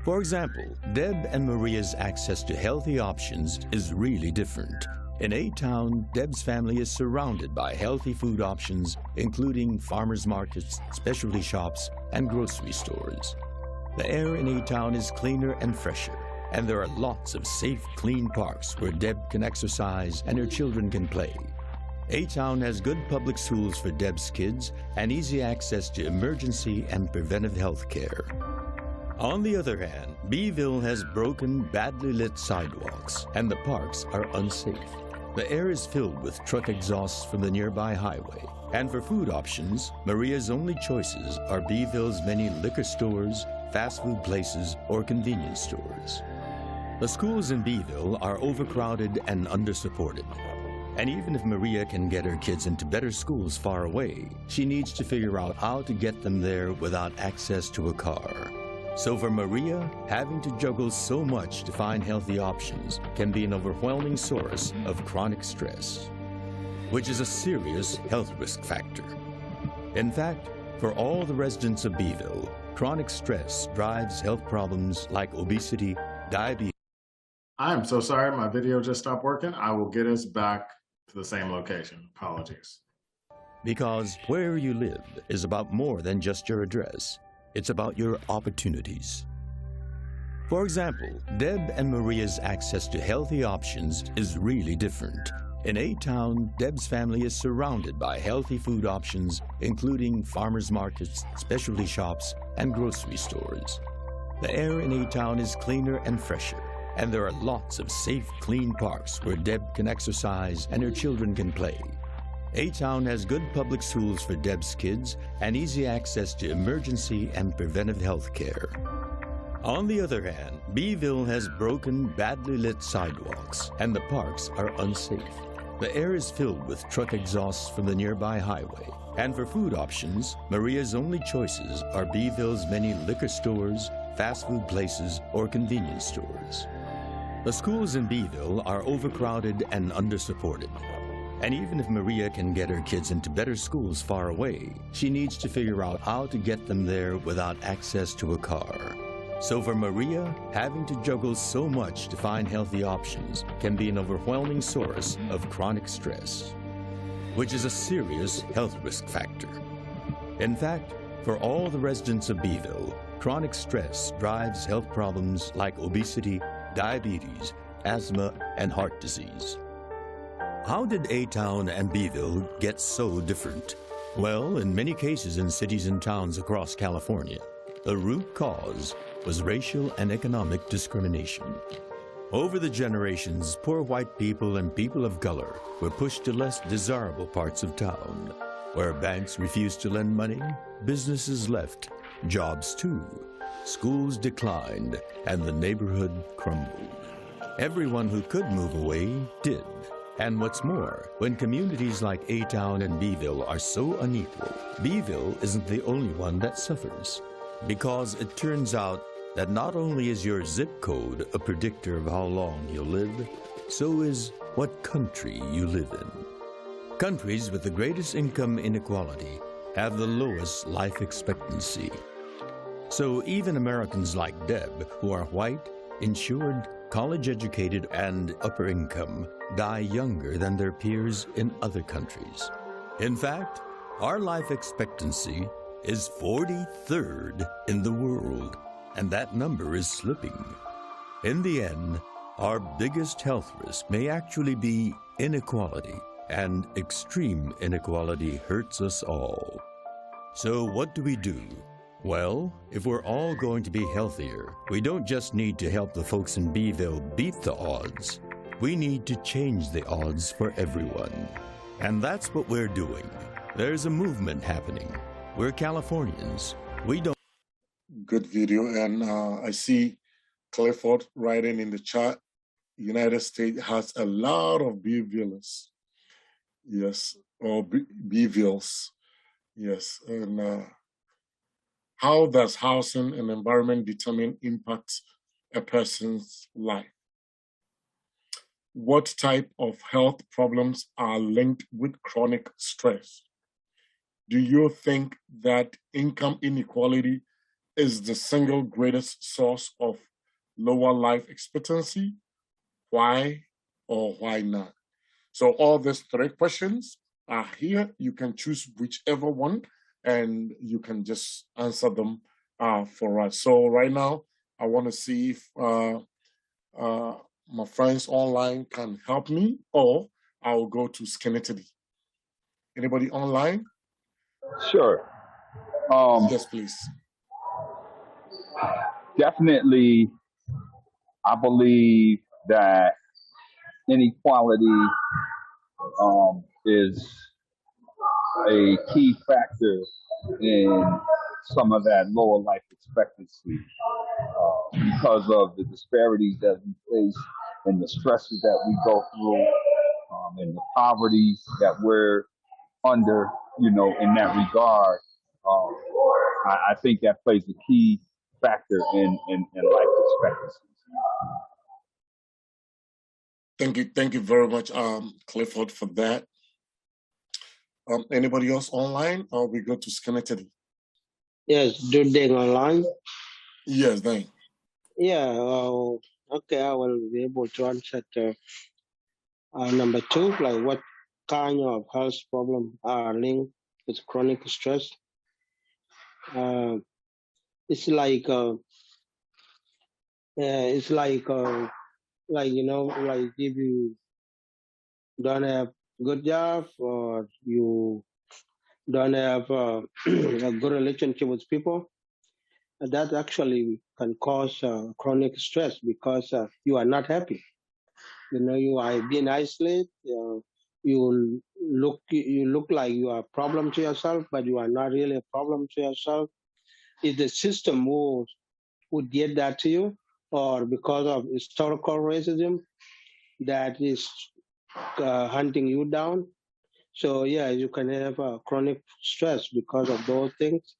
For example, Deb and Maria's access to healthy options is really different. In A-Town, Deb's family is surrounded by healthy food options, including farmers markets, specialty shops, and grocery stores. The air in A-Town is cleaner and fresher, and there are lots of safe, clean parks where Deb can exercise and her children can play. A-Town has good public schools for Deb's kids and easy access to emergency and preventive health care. On the other hand, B-Ville has broken, badly lit sidewalks, and the parks are unsafe. The air is filled with truck exhausts from the nearby highway. And for food options, Maria's only choices are B-Ville's many liquor stores, fast food places, or convenience stores. The schools in B-Ville are overcrowded and undersupported. And even if Maria can get her kids into better schools far away, she needs to figure out how to get them there without access to a car. So for Maria, having to juggle so much to find healthy options can be an overwhelming source of chronic stress, which is a serious health risk factor. In fact, for all the residents of B-Ville, chronic stress drives health problems like obesity, diabetes. I am so sorry, my video just stopped working. I will get us back to the same location. Apologies. Because where you live is about more than just your address. It's about your opportunities. For example, Deb and Maria's access to healthy options is really different. In A-Town, Deb's family is surrounded by healthy food options, including farmers markets, specialty shops, and grocery stores. The air in A-Town is cleaner and fresher, and there are lots of safe, clean parks where Deb can exercise and her children can play. A-Town has good public schools for Deb's kids and easy access to emergency and preventive health care. On the other hand, B-Ville has broken, badly lit sidewalks, and the parks are unsafe. The air is filled with truck exhausts from the nearby highway. And for food options, Maria's only choices are B-Ville's many liquor stores, fast food places, or convenience stores. The schools in B-Ville are overcrowded and undersupported. And even if Maria can get her kids into better schools far away, she needs to figure out how to get them there without access to a car. So for Maria, having to juggle so much to find healthy options can be an overwhelming source of chronic stress, which is a serious health risk factor. In fact, for all the residents of Beeville, chronic stress drives health problems like obesity, diabetes, asthma, and heart disease. How did A-Town and Beeville get so different? Well, in many cases in cities and towns across California, the root cause was racial and economic discrimination. Over the generations, poor white people and people of color were pushed to less desirable parts of town, where banks refused to lend money, businesses left, jobs too, schools declined, and the neighborhood crumbled. Everyone who could move away did. And what's more, when communities like A-Town and Beeville are so unequal, Beeville isn't the only one that suffers. Because it turns out that not only is your zip code a predictor of how long you'll live, so is what country you live in. Countries with the greatest income inequality have the lowest life expectancy. So even Americans like Deb, who are white, insured, college-educated, and upper income, die younger than their peers in other countries. In fact, our life expectancy is 43rd in the world, and that number is slipping. In the end, our biggest health risk may actually be inequality, and extreme inequality hurts us all. So what do we do? Well, if we're all going to be healthier, we don't just need to help the folks in Beeville beat the odds. We need to change the odds for everyone. And that's what we're doing. There's a movement happening. We're Californians. We don't... Good video. And I see Clifford writing in the chat, United States has a lot of Beevilles. Yes, or Beevilles. Yes, and how does housing and environment determine impact a person's life? What type of health problems are linked with chronic stress? Do you think that income inequality is the single greatest source of lower life expectancy? Why or why not? So all these 3 questions are here. You can choose whichever one and you can just answer them for us. So right now, I want to see if my friends online can help me, or I will go to Schenectady. Anybody online? Sure. Yes, please. Definitely, I believe that inequality is a key factor in some of that lower life expectancy because of the disparities that we face and the stresses that we go through and the poverty that we're under, in that regard. I think that plays a key factor in life expectancy. Thank you very much, Clifford, for that. Anybody else online, or we go to Schenectady? Yes, do they online? Yes, thank. Yeah, okay, I will be able to answer to, number 2, like what kind of health problem are linked with chronic stress? It's like like if you don't have good job or you don't have a good relationship with people, that actually can cause chronic stress because you are not happy. You are being isolated. You look like you are a problem to yourself, but you are not really a problem to yourself. Is the system who did that to you, or because of historical racism that is hunting you down? So yeah, you can have a chronic stress because of those things.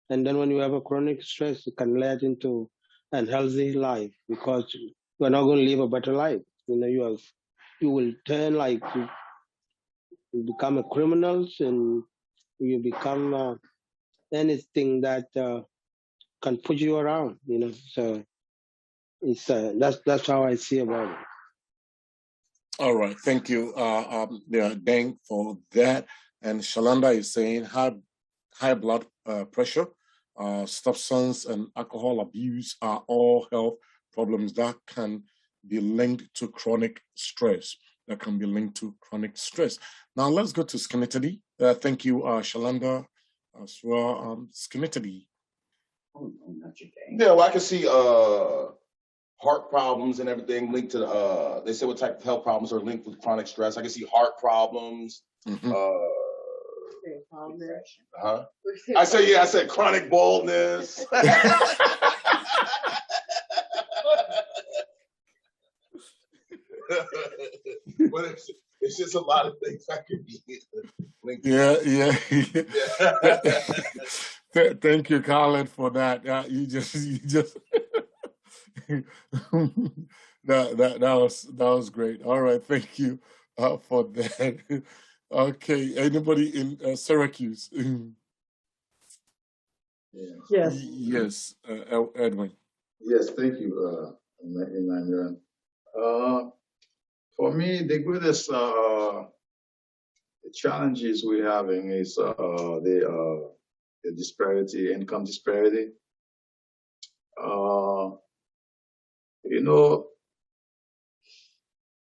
And then when you have a chronic stress, it can lead into an unhealthy life because you're not going to live a better life. You will turn like you become a criminal and you become anything that can push you around. So it's that's how I see about it. All right, thank you, Deng, for that. And Shalanda is saying high blood pressure, substance and alcohol abuse are all health problems that can be linked to chronic stress. Now let's go to Skinitady. Thank you, Shalanda, as well. Skinitady. Yeah, well, I can see heart problems and everything linked to they say what type of health problems are linked with chronic stress. I can see heart problems. Huh? I said chronic baldness. But it's just a lot of things I could be linked to. Thank you, Colin, for that. You just that was great. All right, thank you for that. Okay, anybody in Syracuse? Yes. Yes, Edwin. Yes, thank you, Emmanuel. For me, the greatest challenges we're having is the disparity, income disparity. You know,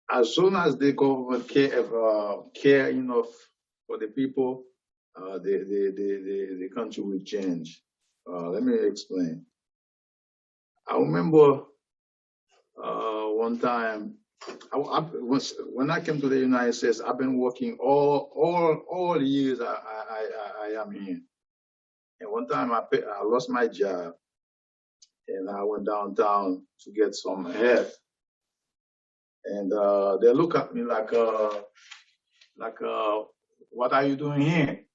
as soon as the government care enough for the people, the country will change. Let me explain. I remember one time when I came to the United States. I've been working all the years I am here. And one time I lost my job, and I went downtown to get some help. And they look at me like, what are you doing here?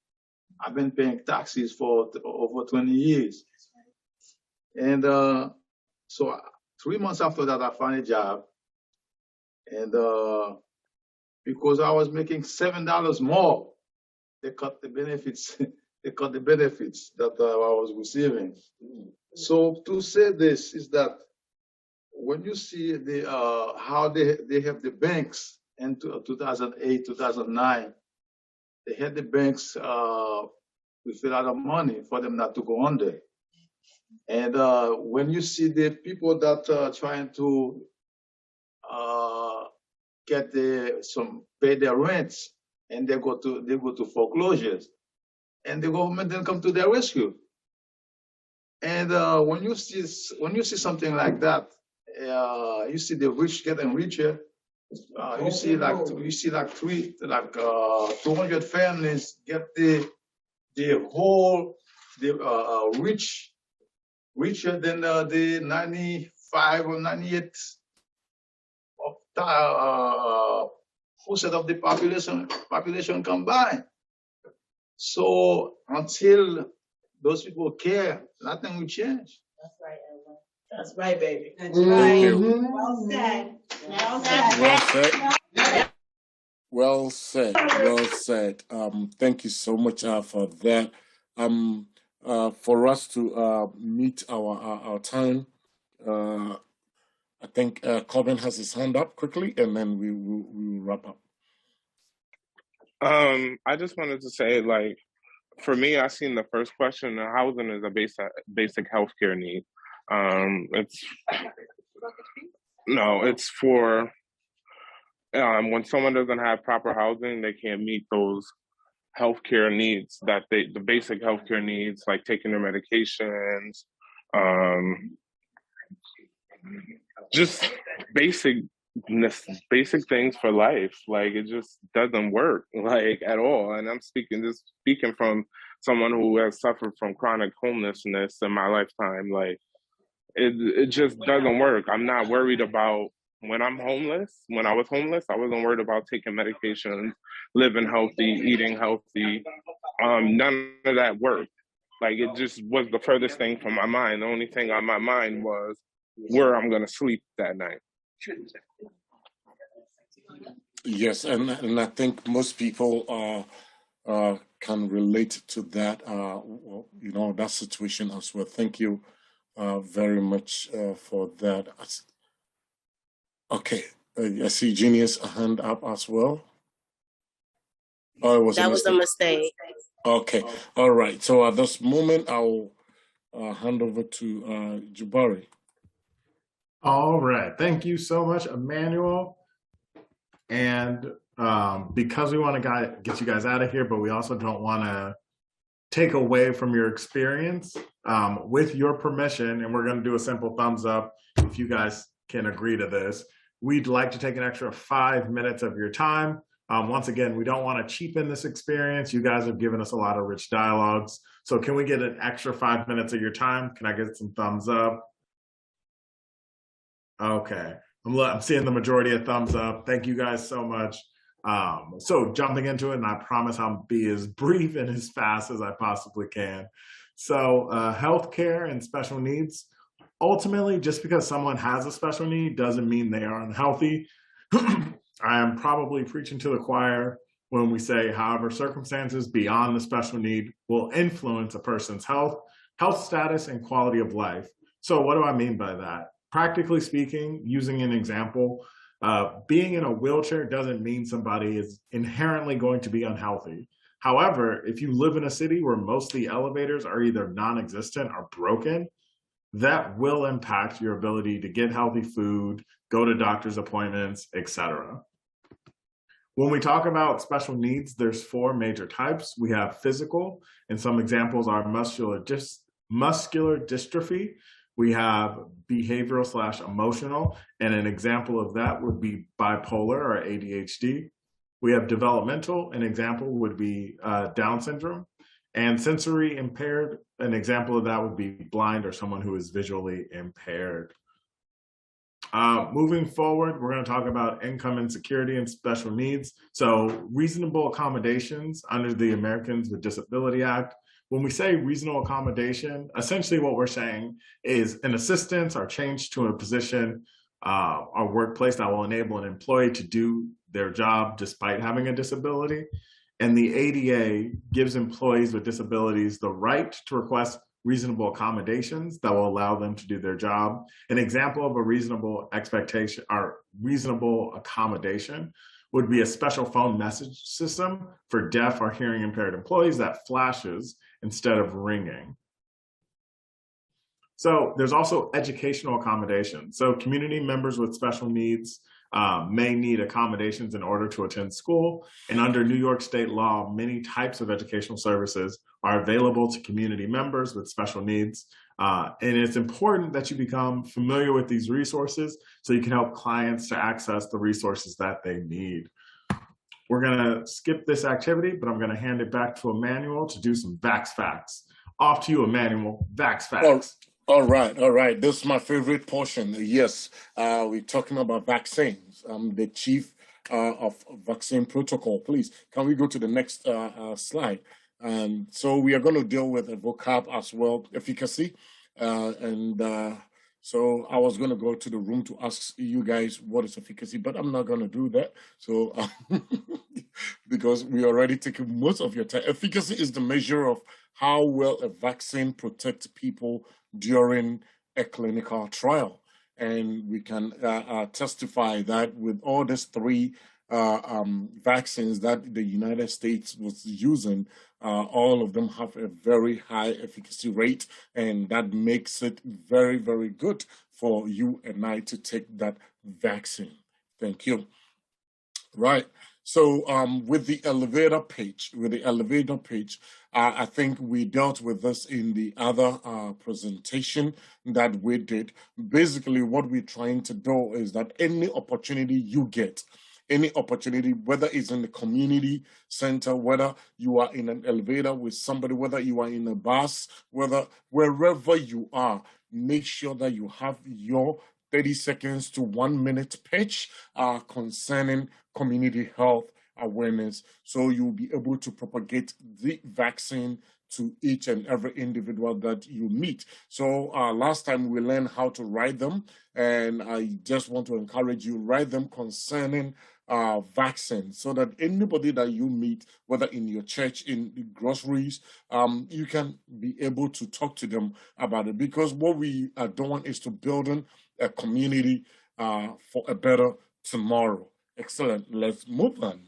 I've been paying taxes for over 20 years. And so 3 months after that, I found a job. And because I was making $7 more, they cut the benefits. They cut the benefits that I was receiving. So to say this is that when you see the how they have the banks in 2008, 2009, they had the banks with a lot of money for them not to go under. And when you see the people that are trying to get pay their rents, and they go to foreclosures, and the government then come to their rescue. And when you see something like that, you see the rich getting richer. You see like 200 families get the richer than the 95 or 98 percent of the population combined. So until those people care, nothing will change. That's right, Ella. That's right, baby. That's right. Well said. Well said. Well said. Thank you so much for that. For us to meet our time, I think Corbin has his hand up quickly, and then we will wrap up. I just wanted to say, like, for me, I seen the first question. Housing is a basic healthcare need. It's for when someone doesn't have proper housing, they can't meet those healthcare needs the basic healthcare needs, like taking their medications, just basic things for life. Like, it just doesn't work, like, at all. And I'm speaking from someone who has suffered from chronic homelessness in my lifetime. Like, it just doesn't work. I'm not worried about when I'm homeless. When I was homeless, I wasn't worried about taking medications, living healthy, eating healthy. None of that worked. Like, it just was the furthest thing from my mind. The only thing on my mind was where I'm going to sleep that night. Yes, and I think most people can relate to that. That situation as well. Thank you very much for that. Okay, I see Genius hand up as well. Oh, it was That a was a mistake. mistake. Okay, all right. So at this moment, I'll hand over to Jabari. All right. Thank you so much, Emmanuel. And because we want to get you guys out of here, but we also don't want to take away from your experience, with your permission, and we're going to do a simple thumbs up if you guys can agree to this. We'd like to take an extra 5 minutes of your time. Once again, we don't want to cheapen this experience. You guys have given us a lot of rich dialogues. So can we get an extra 5 minutes of your time? Can I get some thumbs up? Okay. I'm seeing the majority of thumbs up. Thank you guys so much. So jumping into it, and I promise I'll be as brief and as fast as I possibly can. So healthcare and special needs, ultimately, just because someone has a special need doesn't mean they are unhealthy. I am probably preaching to the choir when we say, however, circumstances beyond the special need will influence a person's health status, and quality of life. So what do I mean by that? Practically speaking, using an example, being in a wheelchair doesn't mean somebody is inherently going to be unhealthy. However, if you live in a city where most of the elevators are either non-existent or broken, that will impact your ability to get healthy food, go to doctor's appointments, etc. When we talk about special needs, there's 4 major types. We have physical, and some examples are muscular dystrophy. We have behavioral / emotional, and an example of that would be bipolar or ADHD. We have developmental, an example would be Down syndrome. And sensory impaired, an example of that would be blind or someone who is visually impaired. Moving forward, we're going to talk about income insecurity and special needs. So reasonable accommodations under the Americans with Disability Act. When we say reasonable accommodation, essentially what we're saying is an assistance or change to a position or workplace that will enable an employee to do their job despite having a disability. And the ADA gives employees with disabilities the right to request reasonable accommodations that will allow them to do their job. An example of a reasonable expectation or reasonable accommodation would be a special phone message system for deaf or hearing impaired employees that flashes instead of ringing. So there's also educational accommodation. So community members with special needs may need accommodations in order to attend school. And under New York state law, many types of educational services are available to community members with special needs. And it's important that you become familiar with these resources so you can help clients to access the resources that they need. We're gonna skip this activity, but I'm gonna hand it back to Emmanuel to do some Vax Facts. Off to you, Emmanuel, Vax Facts. All right. This is my favorite portion. Yes, we're talking about vaccines. I'm the chief of vaccine protocol. Please, can we go to the next slide? So we are going to deal with a vocab as well, efficacy. So I was going to go to the room to ask you guys what is efficacy, but I'm not going to do that. So because we already taken most of your time. Efficacy is the measure of how well a vaccine protects people during a clinical trial. And we can testify that with all these 3 vaccines that the United States was using, all of them have a very high efficacy rate, and that makes it very, very good for you and I to take that vaccine. Thank you. Right. So with the elevator page, I think we dealt with this in the other presentation that we did. Basically, what we're trying to do is that any opportunity you get, any opportunity, whether it's in the community center, whether you are in an elevator with somebody, whether you are in a bus, wherever you are, make sure that you have your 30 seconds to 1 minute pitch concerning community health awareness, so you'll be able to propagate the vaccine to each and every individual that you meet. So last time we learned how to write them, and I just want to encourage you, write them concerning vaccine, so that anybody that you meet, whether in your church, in the groceries, you can be able to talk to them about it, because what we are doing is to build a community for a better tomorrow. Excellent. Let's move on.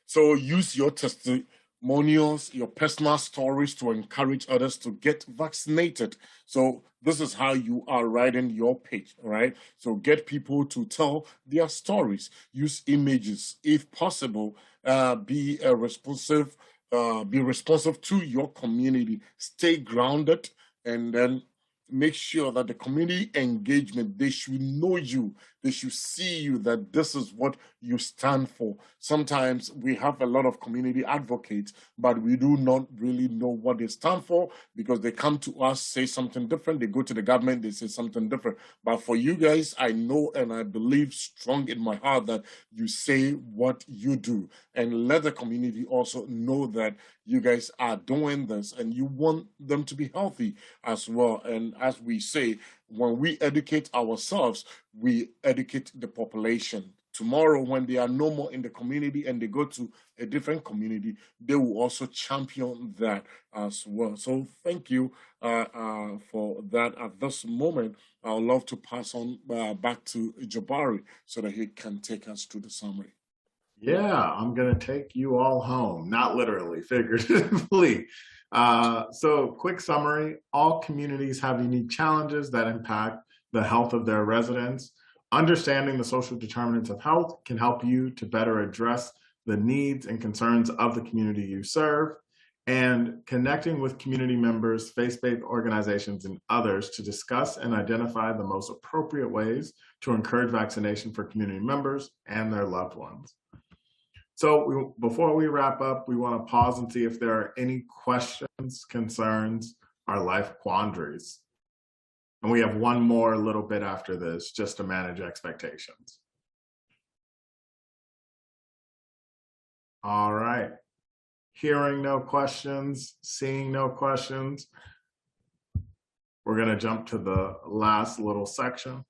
So use your testimonials, your personal stories to encourage others to get vaccinated. So this is how you are writing your page, all right? So get people to tell their stories. Use images, if possible. Be responsive to your community. Stay grounded, and then make sure that the community engagement, they should know you, they should see you, that this is what you stand for. Sometimes we have a lot of community advocates, but we do not really know what they stand for, because they come to us, say something different, they go to the government, they say something different. But for you guys, I know and I believe strong in my heart that you say what you do, and let the community also know that you guys are doing this and you want them to be healthy as well. And as we say, when we educate ourselves, we educate the population. Tomorrow, when they are no more in the community and they go to a different community, they will also champion that as well. So thank you for that. At this moment, I would love to pass on back to Jabari so that he can take us through the summary. Yeah, I'm going to take you all home, not literally, figuratively. So quick summary, all communities have unique challenges that impact the health of their residents. Understanding the social determinants of health can help you to better address the needs and concerns of the community you serve, and connecting with community members, faith-based organizations, and others to discuss and identify the most appropriate ways to encourage vaccination for community members and their loved ones. So before we wrap up, we want to pause and see if there are any questions, concerns, or life quandaries. And we have one more little bit after this just to manage expectations. All right. Hearing no questions, seeing no questions, we're going to jump to the last little section.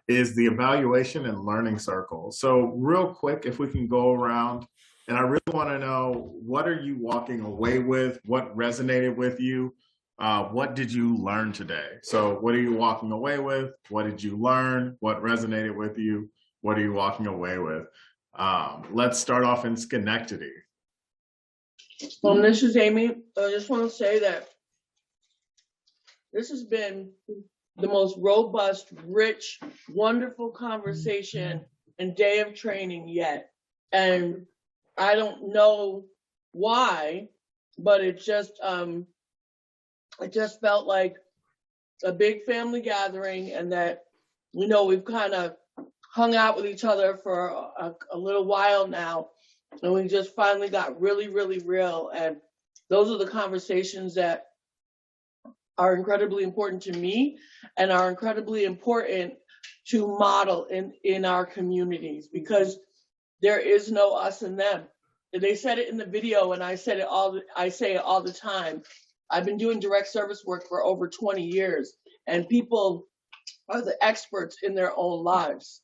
Is the evaluation and learning circle. So real quick, if we can go around, and I really want to know, what are you walking away with? What resonated with you? What did you learn today? So what are you walking away with? What did you learn? What resonated with you? What are you walking away with? Let's start off in Schenectady. This is Amy. I just want to say that this has been the most robust, rich, wonderful conversation and day of training yet. And I don't know why, but it just felt like a big family gathering, and that, you know, we've kind of hung out with each other for a little while now, and we just finally got really, really real. And those are the conversations that are incredibly important to me and are incredibly important to model in our communities, because there is no us and them. They said it in the video, and I say it all the time. I've been doing direct service work for over 20 years, and people are the experts in their own lives.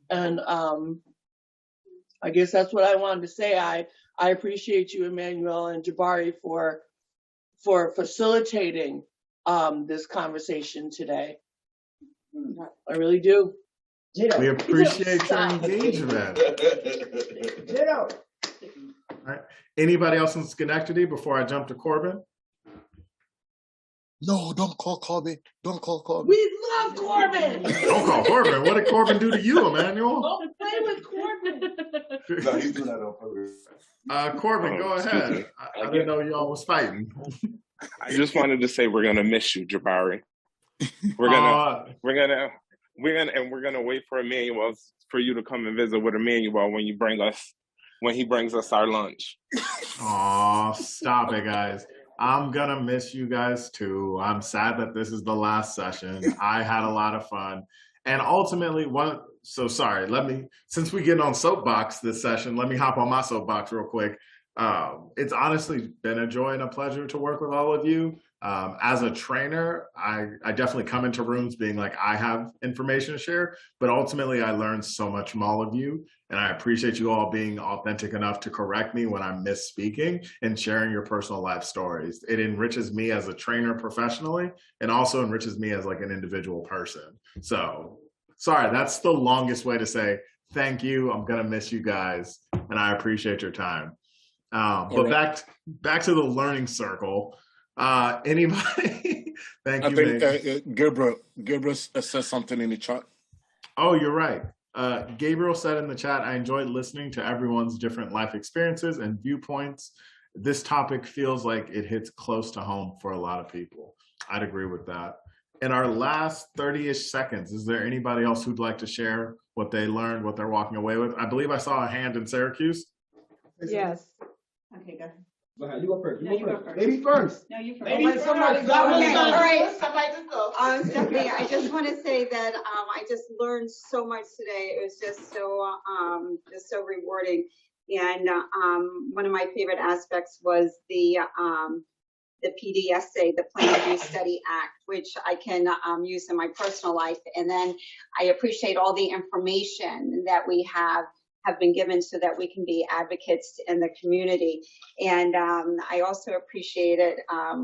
And I guess that's what I wanted to say. I appreciate you, Emmanuel and Jabari, for facilitating this conversation today. I really do. We appreciate your engagement. All right. Anybody else in Schenectady before I jump to Corbin? No, don't call Corbin. Don't call Corbin. We love Corbin. Don't call Corbin. What did Corbin do to you, Emmanuel? Don't play with Corbin. No, he's doing that on purpose. Corbin, go ahead. I didn't know y'all was fighting. I just wanted to say we're gonna miss you, Jabari. We're gonna wait for Emmanuel for you to come and visit with Emmanuel when he brings us our lunch. Aw, stop it, guys. I'm gonna miss you guys too. I'm sad that this is the last session. I had a lot of fun. And ultimately, since we get on soapbox this session, let me hop on my soapbox real quick. It's honestly been a joy and a pleasure to work with all of you. As a trainer, I definitely come into rooms being like, I have information to share, but ultimately I learned so much from all of you. And I appreciate you all being authentic enough to correct me when I'm misspeaking and sharing your personal life stories. It enriches me as a trainer professionally and also enriches me as like an individual person. So sorry, that's the longest way to say thank you. I'm going to miss you guys and I appreciate your time. But back to the learning circle. Anybody? Thank you. I think Gabriel says something in the chat. Oh, you're right. Gabriel said in the chat, I enjoyed listening to everyone's different life experiences and viewpoints. This topic feels like it hits close to home for a lot of people. I'd agree with that. In our last 30-ish seconds, is there anybody else who'd like to share what they learned, what they're walking away with? I believe I saw a hand in Syracuse. Yes. Okay, go ahead. You go first. No, you go first. Lady first. No, you first. Lady first. Somebody Okay, all right. Somebody just go. Stephanie, I just want to say that I just learned so much today. It was just so rewarding. And one of my favorite aspects was the PDSA, the Plan, Do, Study, Act, which I can use in my personal life. And then I appreciate all the information that we have been given so that we can be advocates in the community. And I also appreciated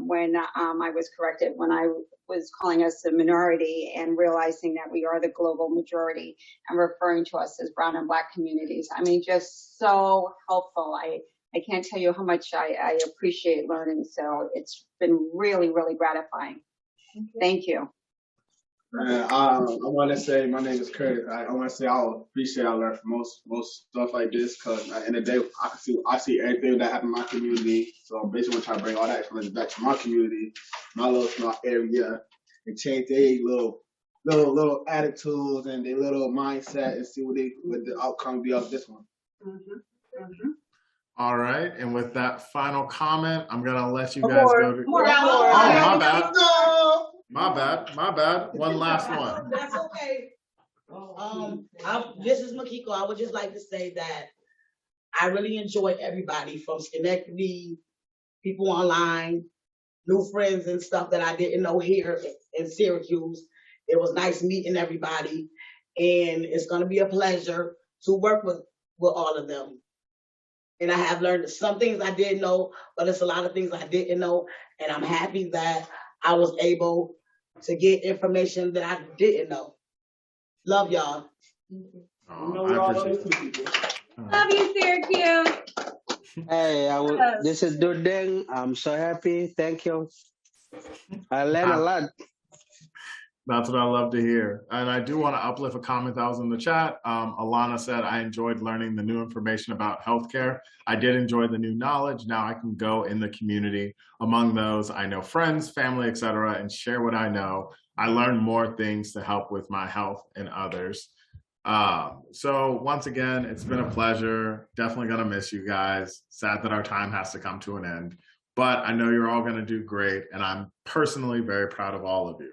when I was corrected when I was calling us a minority and realizing that we are the global majority and referring to us as brown and black communities. I mean, just so helpful. I can't tell you how much I appreciate learning. So it's been really, really gratifying. Thank you. I want to say my name is Curtis. I want to say I appreciate I learned from most stuff like this because in the day I see everything that happened in my community. So I'm basically trying to bring all that information back to my community, my little small area, and change their little attitudes and their little mindset and see what the outcome be of this one. All right, and with that final comment, I'm gonna let you guys go to. My bad. One last one. That's okay. This is Makiko. I would just like to say that I really enjoyed everybody from Schenectady, people online, new friends and stuff that I didn't know here in Syracuse. It was nice meeting everybody, and it's going to be a pleasure to work with all of them. And I have learned some things I didn't know, but it's a lot of things I didn't know, and I'm happy that I was able to get information that I didn't know. Love y'all. I appreciate it. Love you, Syracuse. Hey, this is Dudeng. I'm so happy. Thank you. I learned a lot. That's what I love to hear. And I do want to uplift a comment that was in the chat. Alana said, I enjoyed learning the new information about healthcare. I did enjoy the new knowledge. Now I can go in the community. Among those, I know friends, family, etc., and share what I know. I learned more things to help with my health and others. So once again, it's been a pleasure. Definitely going to miss you guys. Sad that our time has to come to an end. But I know you're all going to do great. And I'm personally very proud of all of you.